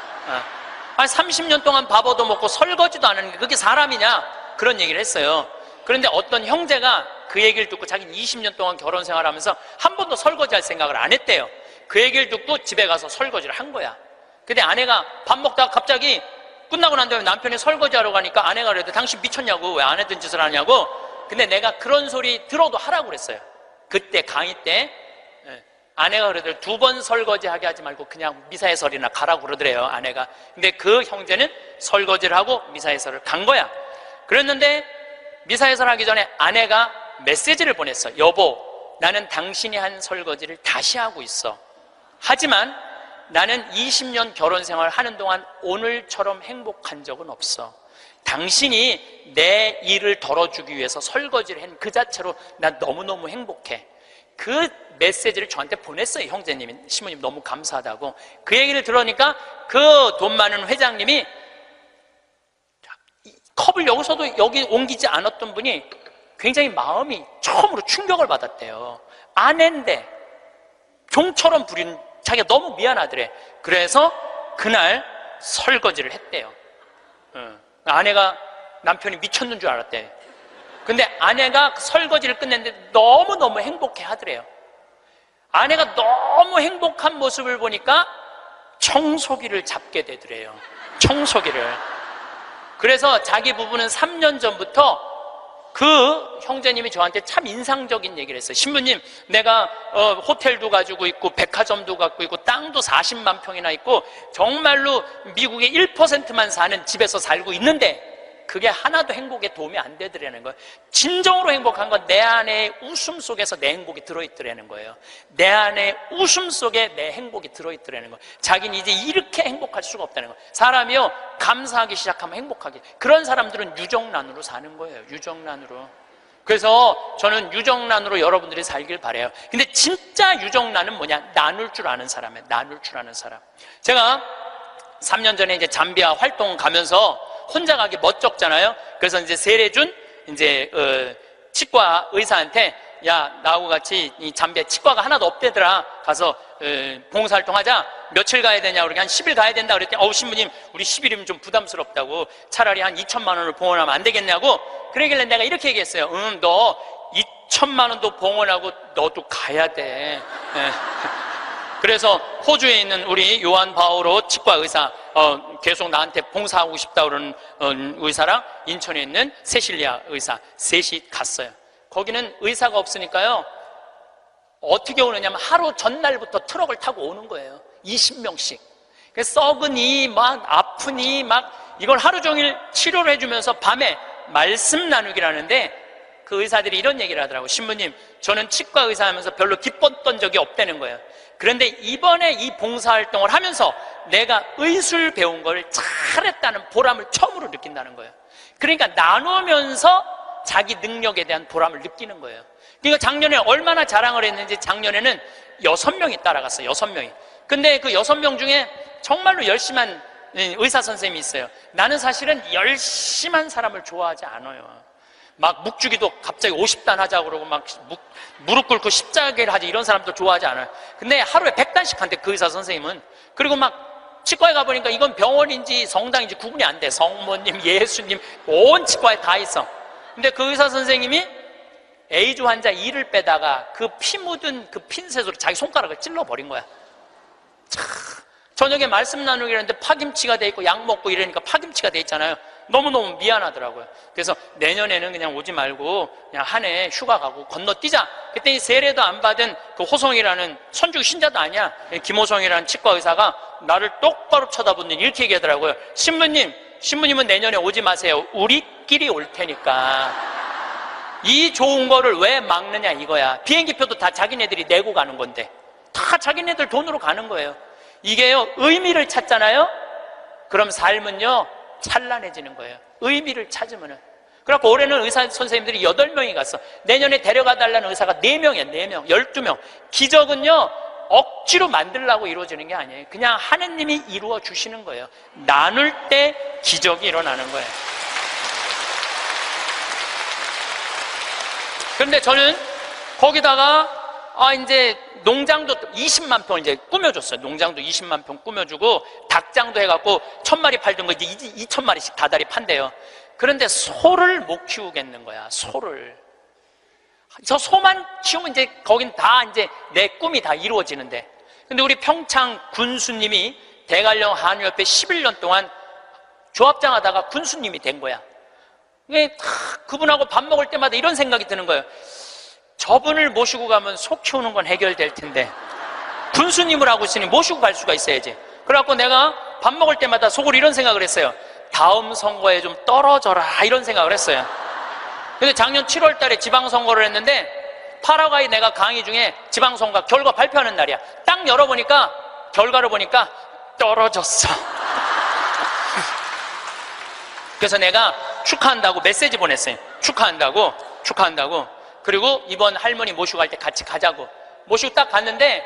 30년 동안 밥 얻어 먹고 설거지도 안 하는 게 그게 사람이냐? 그런 얘기를 했어요. 그런데 어떤 형제가 그 얘기를 듣고 자기는 20년 동안 결혼 생활하면서 한 번도 설거지할 생각을 안 했대요. 그 얘기를 듣고 집에 가서 설거지를 한 거야. 근데 아내가 밥 먹다가 갑자기 끝나고 난 다음에 남편이 설거지하러 가니까 아내가 그래도 당신 미쳤냐고, 왜 안 했던 짓을 하냐고. 근데 내가 그런 소리 들어도 하라고 그랬어요. 그때 강의 때 아내가 그러더래요. 2번 설거지하게 하지 말고 그냥 미사해설이나 가라고 그러더래요, 아내가. 근데 그 형제는 설거지를 하고 미사해설을 간 거야. 그랬는데 미사해설 하기 전에 아내가 메시지를 보냈어. 여보, 나는 당신이 한 설거지를 다시 하고 있어. 하지만 나는 20년 결혼 생활 하는 동안 오늘처럼 행복한 적은 없어. 당신이 내 일을 덜어주기 위해서 설거지를 한 그 자체로 난 너무너무 행복해. 그 메시지를 저한테 보냈어요, 형제님이. 신부님 너무 감사하다고. 그 얘기를 들으니까 그 돈 많은 회장님이 컵을 여기서도 여기 옮기지 않았던 분이 굉장히 마음이 처음으로 충격을 받았대요. 아내인데 종처럼 부린 자기가 너무 미안하더래. 그래서 그날 설거지를 했대요. 아내가 남편이 미쳤는 줄 알았대. 근데 아내가 설거지를 끝냈는데 너무너무 행복해 하더래요. 아내가 너무 행복한 모습을 보니까 청소기를 잡게 되더래요. 청소기를. 그래서 자기 부부는 3년 전부터 그 형제님이 저한테 참 인상적인 얘기를 했어요. 신부님, 내가 호텔도 가지고 있고 백화점도 갖고 있고 땅도 40만 평이나 있고 정말로 미국의 1%만 사는 집에서 살고 있는데 그게 하나도 행복에 도움이 안 되더라는 거예요. 진정으로 행복한 건 내 안에 웃음 속에서 내 행복이 들어있더라는 거예요. 내 안에 웃음 속에 내 행복이 들어있더라는 거예요. 자기는 이제 이렇게 행복할 수가 없다는 거예요. 사람이요, 감사하기 시작하면 행복하게. 그런 사람들은 유정란으로 사는 거예요. 유정란으로. 그래서 저는 유정란으로 여러분들이 살길 바라요. 근데 진짜 유정란은 뭐냐? 나눌 줄 아는 사람이에요. 나눌 줄 아는 사람. 제가 3년 전에 이제 잠비아 활동 가면서 혼자 가기 멋쩍잖아요. 그래서 이제 세례준 이제 치과 의사한테 야, 나하고 같이 이 잠비아 치과가 하나도 없대더라. 가서 봉사활동 하자. 며칠 가야 되냐? 그러니까 한 10일 가야 된다 그랬더니 신부님 우리 10일이면 좀 부담스럽다고 차라리 한 2천만 원을 봉헌하면 안 되겠냐고. 그러길래 내가 이렇게 얘기했어요. 너 2천만 원도 봉헌하고 너도 가야 돼. 그래서 호주에 있는 우리 요한 바오로 치과 의사 계속 나한테 봉사하고 싶다 그러는 의사랑 인천에 있는 세실리아 의사 셋이 갔어요. 거기는 의사가 없으니까요 어떻게 오느냐면 하루 전날부터 트럭을 타고 오는 거예요. 20명씩. 썩으니 막 아프니 막 이걸 하루 종일 치료를 해주면서 밤에 말씀 나누기라는데 그 의사들이 이런 얘기를 하더라고요. 신부님, 저는 치과 의사 하면서 별로 기뻤던 적이 없다는 거예요. 그런데 이번에 이 봉사활동을 하면서 내가 의술 배운 걸 잘했다는 보람을 처음으로 느낀다는 거예요. 그러니까 나누면서 자기 능력에 대한 보람을 느끼는 거예요. 그러니까 작년에 얼마나 자랑을 했는지 작년에는 6명이 따라갔어요. 6명이. 근데 그 6명 중에 정말로 열심한 의사 선생님이 있어요. 나는 사실은 열심한 사람을 좋아하지 않아요. 막 묵주기도 갑자기 50단 하자고 그러고 막 무릎 꿇고 십자가를 하지 이런 사람도 좋아하지 않아요. 근데 하루에 100단씩 한대 그 의사 선생님은. 그리고 막 치과에 가보니까 이건 병원인지 성당인지 구분이 안 돼. 성모님, 예수님 온 치과에 다 있어. 근데 그 의사 선생님이 에이즈 환자 이를 빼다가 그 피 묻은 그 핀셋으로 자기 손가락을 찔러버린 거야. 참, 저녁에 말씀 나누기 했는데 파김치가 돼 있고 약 먹고 이러니까 파김치가 돼 있잖아요. 너무너무 미안하더라고요. 그래서 내년에는 그냥 오지 말고 그냥 한 해 휴가 가고 건너뛰자. 그랬더니 세례도 안 받은 그 호성이라는 선주 신자도 아니야. 김호성이라는 치과 의사가 나를 똑바로 쳐다보더니 이렇게 얘기하더라고요. 신부님은 내년에 오지 마세요. 우리끼리 올 테니까. 이 좋은 거를 왜 막느냐 이거야. 비행기표도 다 자기네들이 내고 가는 건데 다 자기네들 돈으로 가는 거예요. 이게요 의미를 찾잖아요. 그럼 삶은요 찬란해지는 거예요. 의미를 찾으면은. 그래갖고 올해는 의사 선생님들이 8명이 갔어. 내년에 데려가 달라는 의사가 4명이야. 4명, 12명. 기적은요 억지로 만들려고 이루어지는 게 아니에요. 그냥 하느님이 이루어 주시는 거예요. 나눌 때 기적이 일어나는 거예요. 그런데 저는 거기다가 이제 농장도 20만 평 이제 꾸며줬어요. 농장도 20만 평 꾸며주고 닭장도 해갖고 1000마리 팔던 거 이제 2000마리씩 다달이 판대요. 그런데 소를 못 키우겠는 거야. 소를. 저 소만 키우면 이제 거긴 다 이제 내 꿈이 다 이루어지는데. 근데 우리 평창 군수님이 대관령 한의협회 11년 동안 조합장 하다가 군수님이 된 거야. 그분하고 밥 먹을 때마다 이런 생각이 드는 거예요. 저분을 모시고 가면 소 키우는 건 해결될 텐데 군수님을 하고 있으니 모시고 갈 수가 있어야지. 그래갖고 내가 밥 먹을 때마다 속으로 이런 생각을 했어요. 다음 선거에 좀 떨어져라 이런 생각을 했어요. 근데 작년 7월 달에 지방선거를 했는데 파라과이 내가 강의 중에 지방선거 결과 발표하는 날이야. 딱 열어보니까 결과를 보니까 떨어졌어. 그래서 내가 축하한다고 메시지 보냈어요. 축하한다고. 그리고 이번 할머니 모시고 갈 때 같이 가자고. 모시고 딱 갔는데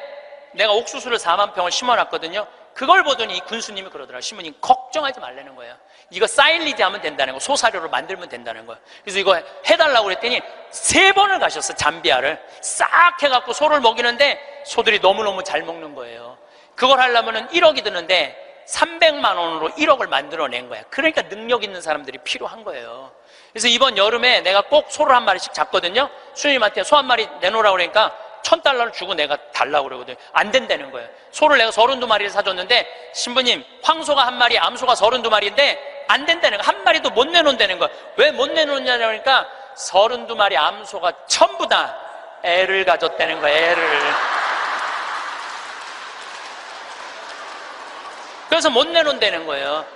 내가 옥수수를 4만 평을 심어놨거든요. 그걸 보더니 이 군수님이 그러더라. 신부님 걱정하지 말라는 거야. 이거 사일리지 하면 된다는 거. 소사료로 만들면 된다는 거야. 그래서 이거 해달라고 그랬더니 3번을 가셨어. 잠비아를 싹 해갖고 소를 먹이는데 소들이 너무너무 잘 먹는 거예요. 그걸 하려면 1억이 드는데 300만 원으로 1억을 만들어낸 거야. 그러니까 능력 있는 사람들이 필요한 거예요. 그래서 이번 여름에 내가 꼭 소를 한 마리씩 잡거든요. 수님한테 소 한 마리 내놓으라고 그러니까 $1000를 주고 내가 달라고 그러거든요. 안 된다는 거예요. 소를 내가 32마리를 사줬는데 신부님 황소가 한 마리 암소가 32마리인데 안 된다는 거야. 한 마리도 못 내놓는다는 거야. 왜 못 내놓느냐고 하니까 32마리 암소가 전부 다 애를 가졌다는 거야. 애를. 그래서 못 내놓는다는 거예요.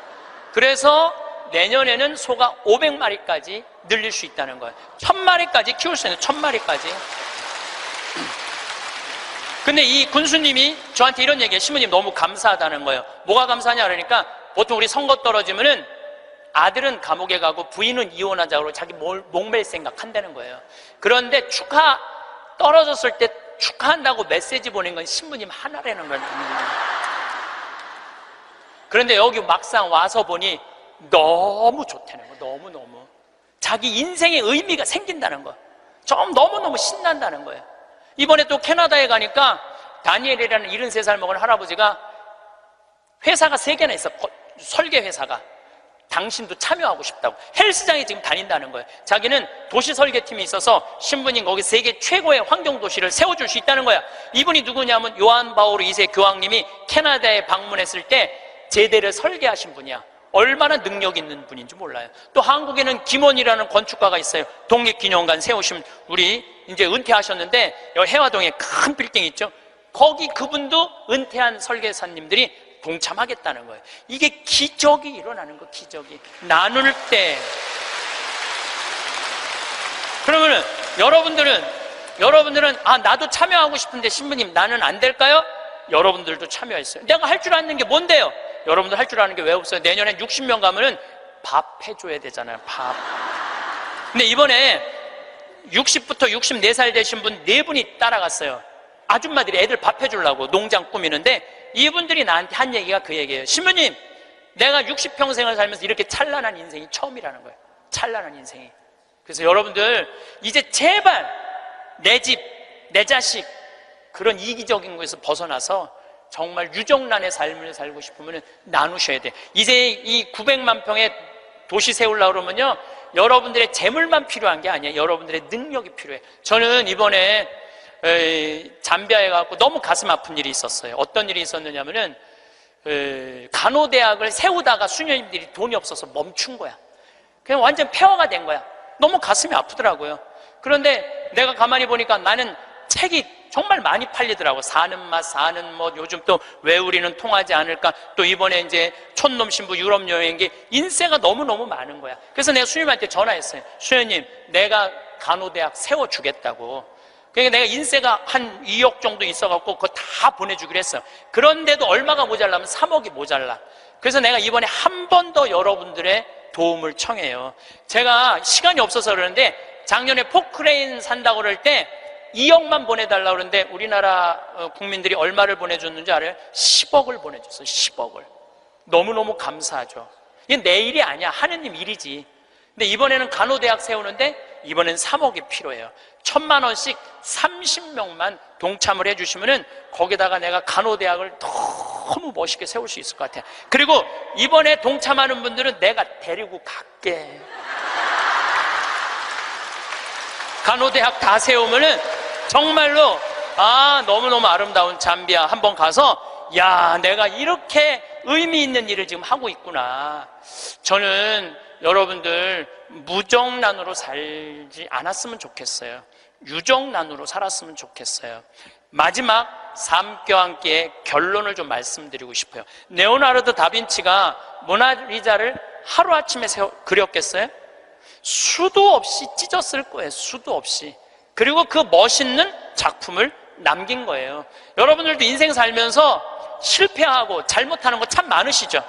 그래서 내년에는 소가 500마리까지 늘릴 수 있다는 거예요. 1000마리까지 키울 수 있는 1000마리까지. 근데 이 군수님이 저한테 이런 얘기해요. 신부님 너무 감사하다는 거예요. 뭐가 감사하냐 그러니까 보통 우리 선거 떨어지면은 아들은 감옥에 가고 부인은 이혼하자고 자기 목맬 생각 한다는 거예요. 그런데 떨어졌을 때 축하한다고 메시지 보낸 건 신부님 하나라는 거예요. 그런데 여기 막상 와서 보니 너무 좋다는 거예요. 너무너무 자기 인생의 의미가 생긴다는 거예요. 좀 너무너무 신난다는 거예요. 이번에 또 캐나다에 가니까 다니엘이라는 73살 먹은 할아버지가 회사가 3개나 있어. 설계 회사가. 당신도 참여하고 싶다고 헬스장에 지금 다닌다는 거예요. 자기는 도시 설계팀이 있어서 신부님 거기 세계 최고의 환경 도시를 세워줄 수 있다는 거야. 이분이 누구냐면 요한 바오로 2세 교황님이 캐나다에 방문했을 때 제대를 설계하신 분이야. 얼마나 능력 있는 분인지 몰라요. 또 한국에는 김원이라는 건축가가 있어요. 독립기념관 세우신 우리 이제 은퇴하셨는데 여기 해화동에 큰 빌딩 있죠. 거기 그분도 은퇴한 설계사님들이 동참하겠다는 거예요. 이게 기적이 일어나는 거, 기적이. 나눌 때. 그러면은 여러분들은 나도 참여하고 싶은데 신부님 나는 안 될까요? 여러분들도 참여했어요. 내가 할 줄 아는 게 뭔데요? 여러분들 할 줄 아는 게 왜 없어요? 내년에 60명 가면은 밥 해줘야 되잖아요. 밥. 근데 이번에 60부터 64살 되신 분 4분이 따라갔어요. 아줌마들이 애들 밥 해주려고 농장 꾸미는데 이분들이 나한테 한 얘기가 그 얘기예요. 신부님, 내가 60평생을 살면서 이렇게 찬란한 인생이 처음이라는 거예요. 찬란한 인생이. 그래서 여러분들 이제 제발 내 집, 내 자식 그런 이기적인 것에서 벗어나서 정말 유정란의 삶을 살고 싶으면 나누셔야 돼. 이제 이 900만 평의 도시 세우려고 그러면요, 여러분들의 재물만 필요한 게 아니에요. 여러분들의 능력이 필요해. 저는 이번에 잠비아에 가고 너무 가슴 아픈 일이 있었어요. 어떤 일이 있었느냐면은 간호대학을 세우다가 수녀님들이 돈이 없어서 멈춘 거야. 그냥 완전 폐허가 된 거야. 너무 가슴이 아프더라고요. 그런데 내가 가만히 보니까 나는 책이 정말 많이 팔리더라고. 사는 맛, 사는 뭐, 요즘 또 왜 우리는 통하지 않을까. 또 이번에 이제 촌놈 신부 유럽 여행기 인세가 너무너무 많은 거야. 그래서 내가 수녀님한테 전화했어요. 수녀님, 내가 간호대학 세워주겠다고. 그러니까 내가 인세가 한 2억 정도 있어갖고 그거 다 보내주기로 했어요. 그런데도 얼마가 모자라면 3억이 모자라. 그래서 내가 이번에 한 번 더 여러분들의 도움을 청해요. 제가 시간이 없어서 그러는데 작년에 포크레인 산다고 그럴 때 2억만 보내달라고 그러는데 우리나라 국민들이 얼마를 보내줬는지 알아요? 10억을 보내줬어요. 10억을. 너무너무 감사하죠. 이게 내 일이 아니야. 하느님 일이지. 근데 이번에는 간호대학 세우는데 이번엔 3억이 필요해요. 1,000만 원씩 30명만 동참을 해주시면은 거기다가 내가 간호대학을 너무 멋있게 세울 수 있을 것 같아요. 그리고 이번에 동참하는 분들은 내가 데리고 갈게. 간호대학 다 세우면은 정말로 너무너무 아름다운 잠비아 한번 가서 내가 이렇게 의미 있는 일을 지금 하고 있구나. 저는 여러분들 무정란으로 살지 않았으면 좋겠어요. 유정란으로 살았으면 좋겠어요. 마지막 삶교환기의 결론을 좀 말씀드리고 싶어요. 레오나르도 다빈치가 모나리자를 하루아침에 그렸겠어요? 수도 없이 찢었을 거예요. 수도 없이. 그리고 그 멋있는 작품을 남긴 거예요. 여러분들도 인생 살면서 실패하고 잘못하는 거 참 많으시죠?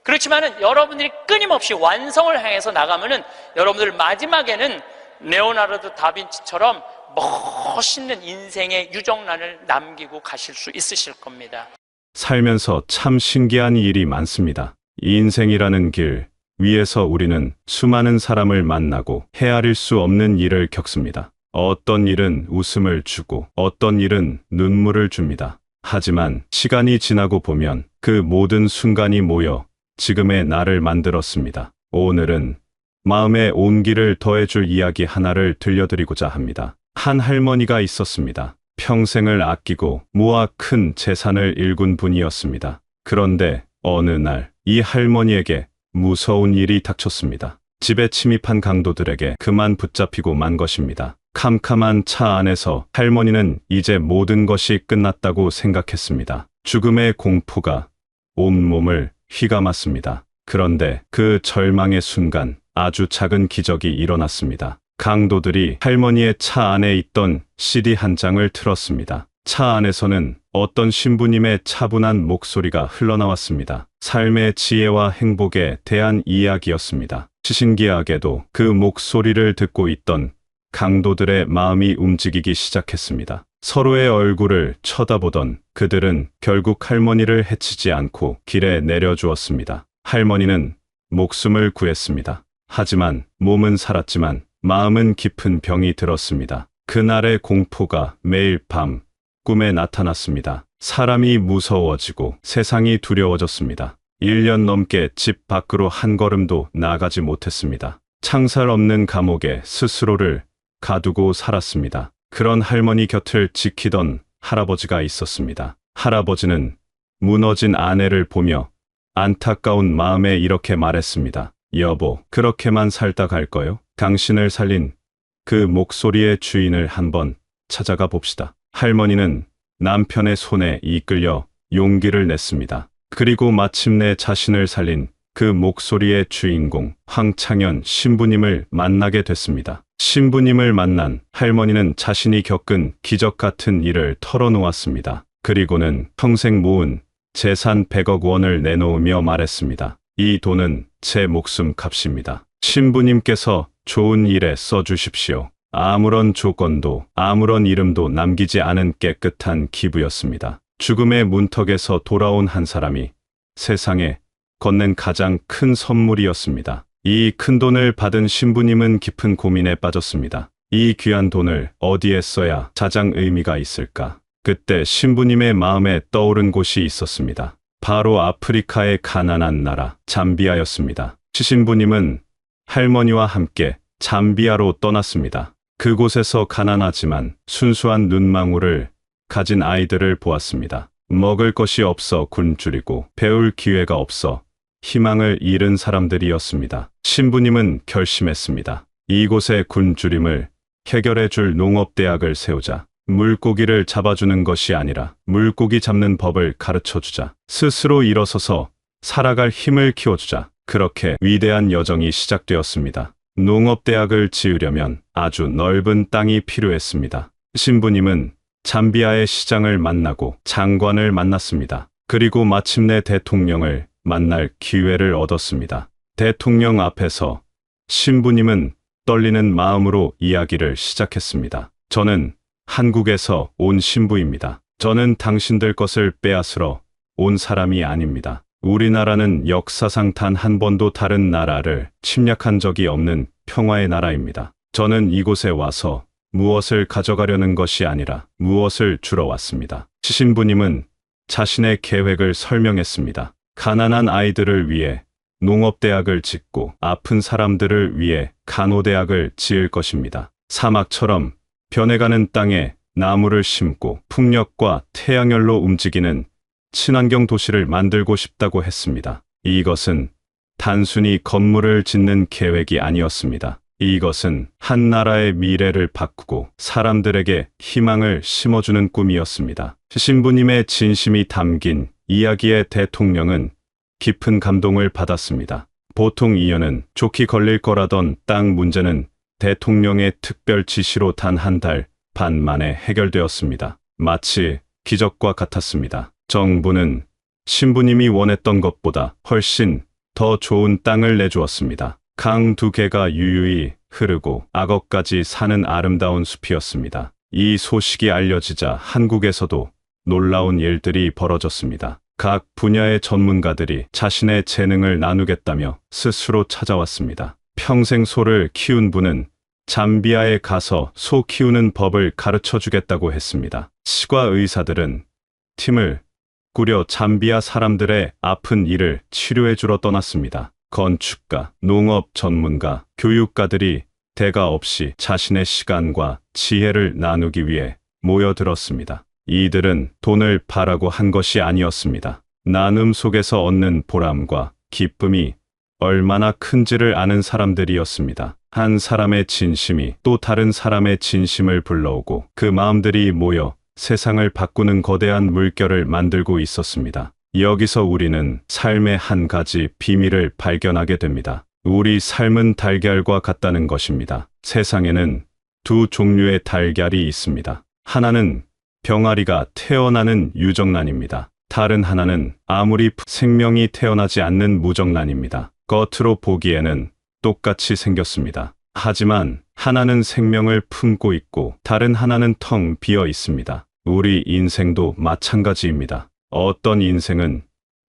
그렇지만은 여러분들이 끊임없이 완성을 향해서 나가면은 여러분들 마지막에는 레오나르도 다빈치처럼 멋있는 인생의 유정란을 남기고 가실 수 있으실 겁니다. 살면서 참 신기한 일이 많습니다. 이 인생이라는 길 위에서 우리는 수많은 사람을 만나고 헤아릴 수 없는 일을 겪습니다. 어떤 일은 웃음을 주고 어떤 일은 눈물을 줍니다. 하지만 시간이 지나고 보면 그 모든 순간이 모여 지금의 나를 만들었습니다. 오늘은 마음의 온기를 더해줄 이야기 하나를 들려드리고자 합니다. 한 할머니가 있었습니다. 평생을 아끼고 모아 큰 재산을 일군 분이었습니다. 그런데 어느 날 이 할머니에게 무서운 일이 닥쳤습니다. 집에 침입한 강도들에게 그만 붙잡히고 만 것입니다. 캄캄한 차 안에서 할머니는 이제 모든 것이 끝났다고 생각했습니다. 죽음의 공포가 온몸을 휘감았습니다. 그런데 그 절망의 순간 아주 작은 기적이 일어났습니다. 강도들이 할머니의 차 안에 있던 CD 한 장을 틀었습니다. 차 안에서는 어떤 신부님의 차분한 목소리가 흘러나왔습니다. 삶의 지혜와 행복에 대한 이야기였습니다. 신기하게도 그 목소리를 듣고 있던 강도들의 마음이 움직이기 시작했습니다. 서로의 얼굴을 쳐다보던 그들은 결국 할머니를 해치지 않고 길에 내려주었습니다. 할머니는 목숨을 구했습니다. 하지만 몸은 살았지만 마음은 깊은 병이 들었습니다. 그날의 공포가 매일 밤 꿈에 나타났습니다. 사람이 무서워지고 세상이 두려워졌습니다. 1년 넘게 집 밖으로 한 걸음도 나가지 못했습니다. 창살 없는 감옥에 스스로를 가두고 살았습니다. 그런 할머니 곁을 지키던 할아버지가 있었습니다. 할아버지는 무너진 아내를 보며 안타까운 마음에 이렇게 말했습니다. 여보, 그렇게만 살다 갈 거요? 당신을 살린 그 목소리의 주인을 한번 찾아가 봅시다. 할머니는 남편의 손에 이끌려 용기를 냈습니다. 그리고 마침내 자신을 살린 그 목소리의 주인공 황창현 신부님을 만나게 됐습니다. 신부님을 만난 할머니는 자신이 겪은 기적 같은 일을 털어놓았습니다. 그리고는 평생 모은 재산 100억 원을 내놓으며 말했습니다. 이 돈은 제 목숨 값입니다. 신부님께서 좋은 일에 써주십시오. 아무런 조건도 아무런 이름도 남기지 않은 깨끗한 기부였습니다. 죽음의 문턱에서 돌아온 한 사람이 세상에 건넨 가장 큰 선물이었습니다. 이 큰 돈을 받은 신부님은 깊은 고민에 빠졌습니다. 이 귀한 돈을 어디에 써야 가장 의미가 있을까? 그때 신부님의 마음에 떠오른 곳이 있었습니다. 바로 아프리카의 가난한 나라 잠비아였습니다. 신부님은 할머니와 함께 잠비아로 떠났습니다. 그곳에서 가난하지만 순수한 눈망울을 가진 아이들을 보았습니다. 먹을 것이 없어 굶주리고 배울 기회가 없어 희망을 잃은 사람들이었습니다. 신부님은 결심했습니다. 이곳의 굶주림을 해결해 줄 농업대학을 세우자. 물고기를 잡아주는 것이 아니라 물고기 잡는 법을 가르쳐주자. 스스로 일어서서 살아갈 힘을 키워주자. 그렇게 위대한 여정이 시작되었습니다. 농업대학을 지으려면 아주 넓은 땅이 필요했습니다. 신부님은 잠비아의 시장을 만나고 장관을 만났습니다. 그리고 마침내 대통령을 만날 기회를 얻었습니다. 대통령 앞에서 신부님은 떨리는 마음으로 이야기를 시작했습니다. 저는 한국에서 온 신부입니다. 저는 당신들 것을 빼앗으러 온 사람이 아닙니다. 우리나라는 역사상 단 한 번도 다른 나라를 침략한 적이 없는 평화의 나라입니다. 저는 이곳에 와서 무엇을 가져가려는 것이 아니라 무엇을 주러 왔습니다. 신부님은 자신의 계획을 설명했습니다. 가난한 아이들을 위해 농업대학을 짓고 아픈 사람들을 위해 간호대학을 지을 것입니다. 사막처럼 변해가는 땅에 나무를 심고 풍력과 태양열로 움직이는 친환경 도시를 만들고 싶다고 했습니다. 이것은 단순히 건물을 짓는 계획이 아니었습니다. 이것은 한 나라의 미래를 바꾸고 사람들에게 희망을 심어주는 꿈이었습니다. 신부님의 진심이 담긴 이야기에 대통령은 깊은 감동을 받았습니다. 보통 이연은 좋게 걸릴 거라던 땅 문제는 대통령의 특별 지시로 단 한 달 반 만에 해결되었습니다. 마치 기적과 같았습니다. 정부는 신부님이 원했던 것보다 훨씬 더 좋은 땅을 내주었습니다. 강 2개가 유유히 흐르고 악어까지 사는 아름다운 숲이었습니다. 이 소식이 알려지자 한국에서도 놀라운 일들이 벌어졌습니다. 각 분야의 전문가들이 자신의 재능을 나누겠다며 스스로 찾아왔습니다. 평생 소를 키운 분은 잠비아에 가서 소 키우는 법을 가르쳐 주겠다고 했습니다. 치과 의사들은 팀을 꾸려 잠비아 사람들의 아픈 이를 치료해 주러 떠났습니다. 건축가, 농업 전문가, 교육가들이 대가 없이 자신의 시간과 지혜를 나누기 위해 모여들었습니다. 이들은 돈을 바라고 한 것이 아니었습니다. 나눔 속에서 얻는 보람과 기쁨이 얼마나 큰지를 아는 사람들이었습니다. 한 사람의 진심이 또 다른 사람의 진심을 불러오고 그 마음들이 모여 세상을 바꾸는 거대한 물결을 만들고 있었습니다. 여기서 우리는 삶의 한 가지 비밀을 발견하게 됩니다. 우리 삶은 달걀과 같다는 것입니다. 세상에는 두 종류의 달걀이 있습니다. 하나는 병아리가 태어나는 유정란입니다. 다른 하나는 아무리 생명이 태어나지 않는 무정란입니다. 겉으로 보기에는 똑같이 생겼습니다. 하지만 하나는 생명을 품고 있고 다른 하나는 텅 비어 있습니다. 우리 인생도 마찬가지입니다. 어떤 인생은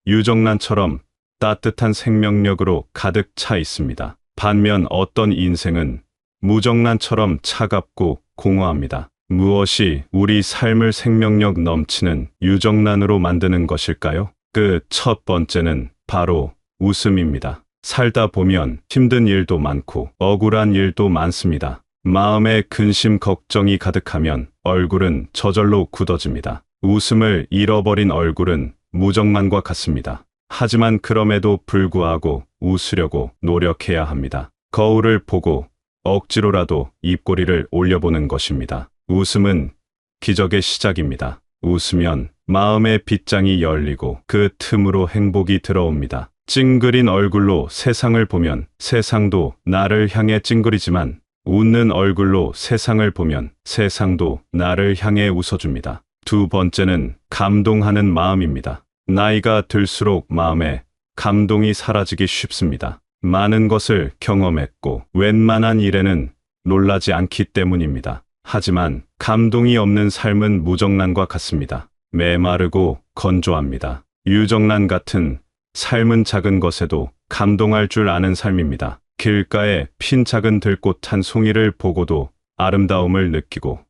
유정란처럼 따뜻한 생명력으로 가득 차 있습니다. 반면 어떤 인생은 무정란처럼 차갑고 공허합니다. 무엇이 우리 삶을 생명력 넘치는 유정란으로 만드는 것일까요? 그 첫 번째는 바로 웃음입니다. 살다 보면 힘든 일도 많고 억울한 일도 많습니다. 마음에 근심 걱정이 가득하면 얼굴은 저절로 굳어집니다. 웃음을 잃어버린 얼굴은 무정란과 같습니다. 하지만 그럼에도 불구하고 웃으려고 노력해야 합니다. 거울을 보고 억지로라도 입꼬리를 올려보는 것입니다. 웃음은 기적의 시작입니다. 웃으면 마음의 빗장이 열리고 그 틈으로 행복이 들어옵니다. 찡그린 얼굴로 세상을 보면 세상도 나를 향해 찡그리지만 웃는 얼굴로 세상을 보면 세상도 나를 향해 웃어줍니다. 두 번째는 감동하는 마음입니다. 나이가 들수록 마음에 감동이 사라지기 쉽습니다. 많은 것을 경험했고 웬만한 일에는 놀라지 않기 때문입니다. 하지만 감동이 없는 삶은 무정란과 같습니다. 메마르고 건조합니다. 유정란 같은 삶은 작은 것에도 감동할 줄 아는 삶입니다. 길가에 핀 작은 들꽃 한 송이를 보고도 아름다움을 느끼고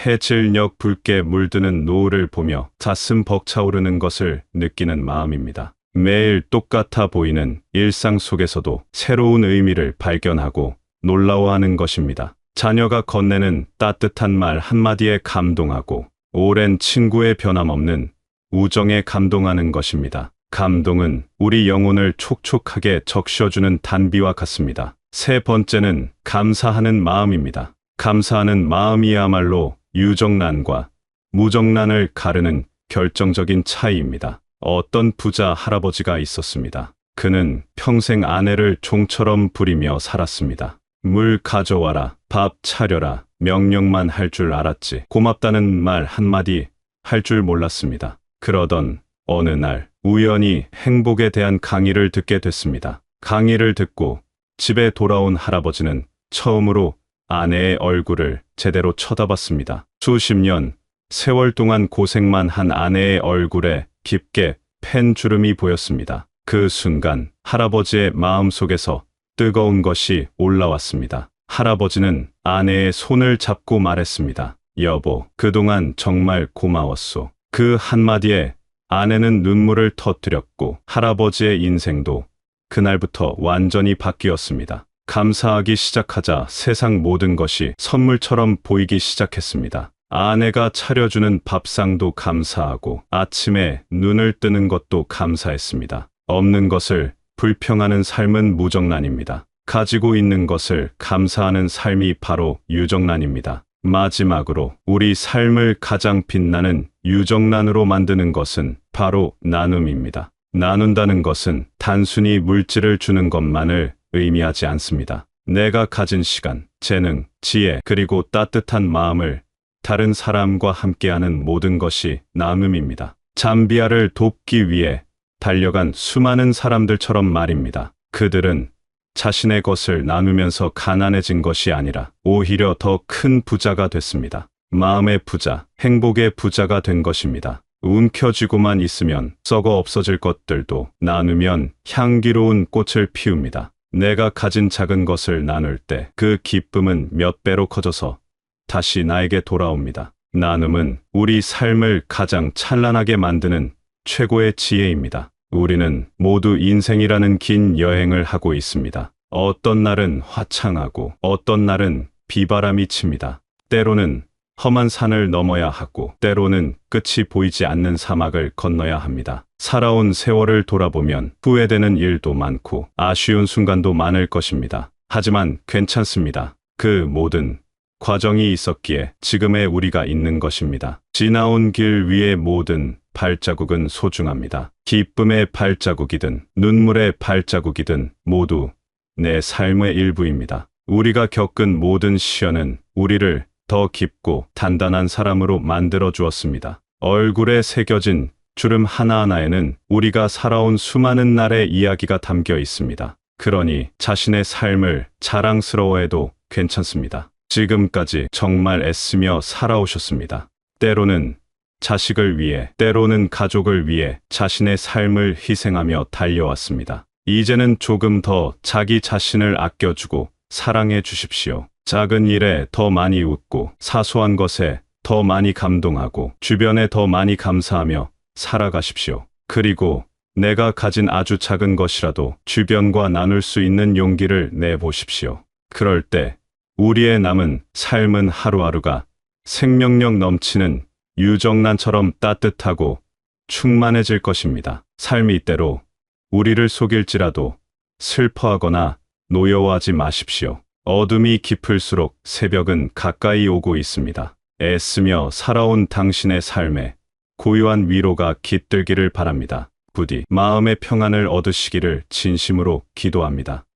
해질녘 붉게 물드는 노을을 보며 가슴 벅차오르는 것을 느끼는 마음입니다. 매일 똑같아 보이는 일상 속에서도 새로운 의미를 발견하고 놀라워하는 것입니다. 자녀가 건네는 따뜻한 말 한마디에 감동하고 오랜 친구의 변함없는 우정에 감동하는 것입니다. 감동은 우리 영혼을 촉촉하게 적셔주는 단비와 같습니다. 세 번째는 감사하는 마음입니다. 감사하는 마음이야말로 유정란과 무정란을 가르는 결정적인 차이입니다. 어떤 부자 할아버지가 있었습니다. 그는 평생 아내를 종처럼 부리며 살았습니다. 물 가져와라, 밥 차려라, 명령만 할 줄 알았지. 고맙다는 말 한마디 할 줄 몰랐습니다. 그러던 어느 날 우연히 행복에 대한 강의를 듣게 됐습니다. 강의를 듣고 집에 돌아온 할아버지는 처음으로 아내의 얼굴을 제대로 쳐다봤습니다. 수십 년 세월 동안 고생만 한 아내의 얼굴에 깊게 팬 주름이 보였습니다. 그 순간 할아버지의 마음속에서 뜨거운 것이 올라왔습니다. 할아버지는 아내의 손을 잡고 말했습니다. 여보, 그동안 정말 고마웠소. 그 한마디에 아내는 눈물을 터뜨렸고 할아버지의 인생도 그날부터 완전히 바뀌었습니다. 감사하기 시작하자 세상 모든 것이 선물처럼 보이기 시작했습니다. 아내가 차려주는 밥상도 감사하고 아침에 눈을 뜨는 것도 감사했습니다. 없는 것을 불평하는 삶은 무정란입니다. 가지고 있는 것을 감사하는 삶이 바로 유정란입니다. 마지막으로 우리 삶을 가장 빛나는 유정란으로 만드는 것은 바로 나눔입니다. 나눈다는 것은 단순히 물질을 주는 것만을 의미하지 않습니다. 내가 가진 시간, 재능, 지혜, 그리고 따뜻한 마음을 다른 사람과 함께하는 모든 것이 나눔입니다. 잠비아를 돕기 위해 달려간 수많은 사람들처럼 말입니다. 그들은 자신의 것을 나누면서 가난해진 것이 아니라 오히려 더 큰 부자가 됐습니다. 마음의 부자, 행복의 부자가 된 것입니다. 움켜쥐고만 있으면 썩어 없어질 것들도 나누면 향기로운 꽃을 피웁니다. 내가 가진 작은 것을 나눌 때 그 기쁨은 몇 배로 커져서 다시 나에게 돌아옵니다. 나눔은 우리 삶을 가장 찬란하게 만드는 최고의 지혜입니다. 우리는 모두 인생이라는 긴 여행을 하고 있습니다. 어떤 날은 화창하고 어떤 날은 비바람이 칩니다. 때로는 험한 산을 넘어야 하고 때로는 끝이 보이지 않는 사막을 건너야 합니다. 살아온 세월을 돌아보면 후회되는 일도 많고 아쉬운 순간도 많을 것입니다. 하지만 괜찮습니다. 그 모든 과정이 있었기에 지금의 우리가 있는 것입니다. 지나온 길 위의 모든 발자국은 소중합니다. 기쁨의 발자국이든 눈물의 발자국이든 모두 내 삶의 일부입니다. 우리가 겪은 모든 시련은 우리를 더 깊고 단단한 사람으로 만들어 주었습니다. 얼굴에 새겨진 주름 하나하나에는 우리가 살아온 수많은 날의 이야기가 담겨 있습니다. 그러니 자신의 삶을 자랑스러워해도 괜찮습니다. 지금까지 정말 애쓰며 살아오셨습니다. 때로는 자식을 위해, 때로는 가족을 위해 자신의 삶을 희생하며 달려왔습니다. 이제는 조금 더 자기 자신을 아껴주고 사랑해 주십시오. 작은 일에 더 많이 웃고 사소한 것에 더 많이 감동하고 주변에 더 많이 감사하며 살아가십시오. 그리고 내가 가진 아주 작은 것이라도 주변과 나눌 수 있는 용기를 내보십시오. 그럴 때 우리의 남은 삶은 하루하루가 생명력 넘치는 유정란처럼 따뜻하고 충만해질 것입니다. 삶이 때로 우리를 속일지라도 슬퍼하거나 노여워하지 마십시오. 어둠이 깊을수록 새벽은 가까이 오고 있습니다. 애쓰며 살아온 당신의 삶에 고요한 위로가 깃들기를 바랍니다. 부디 마음의 평안을 얻으시기를 진심으로 기도합니다.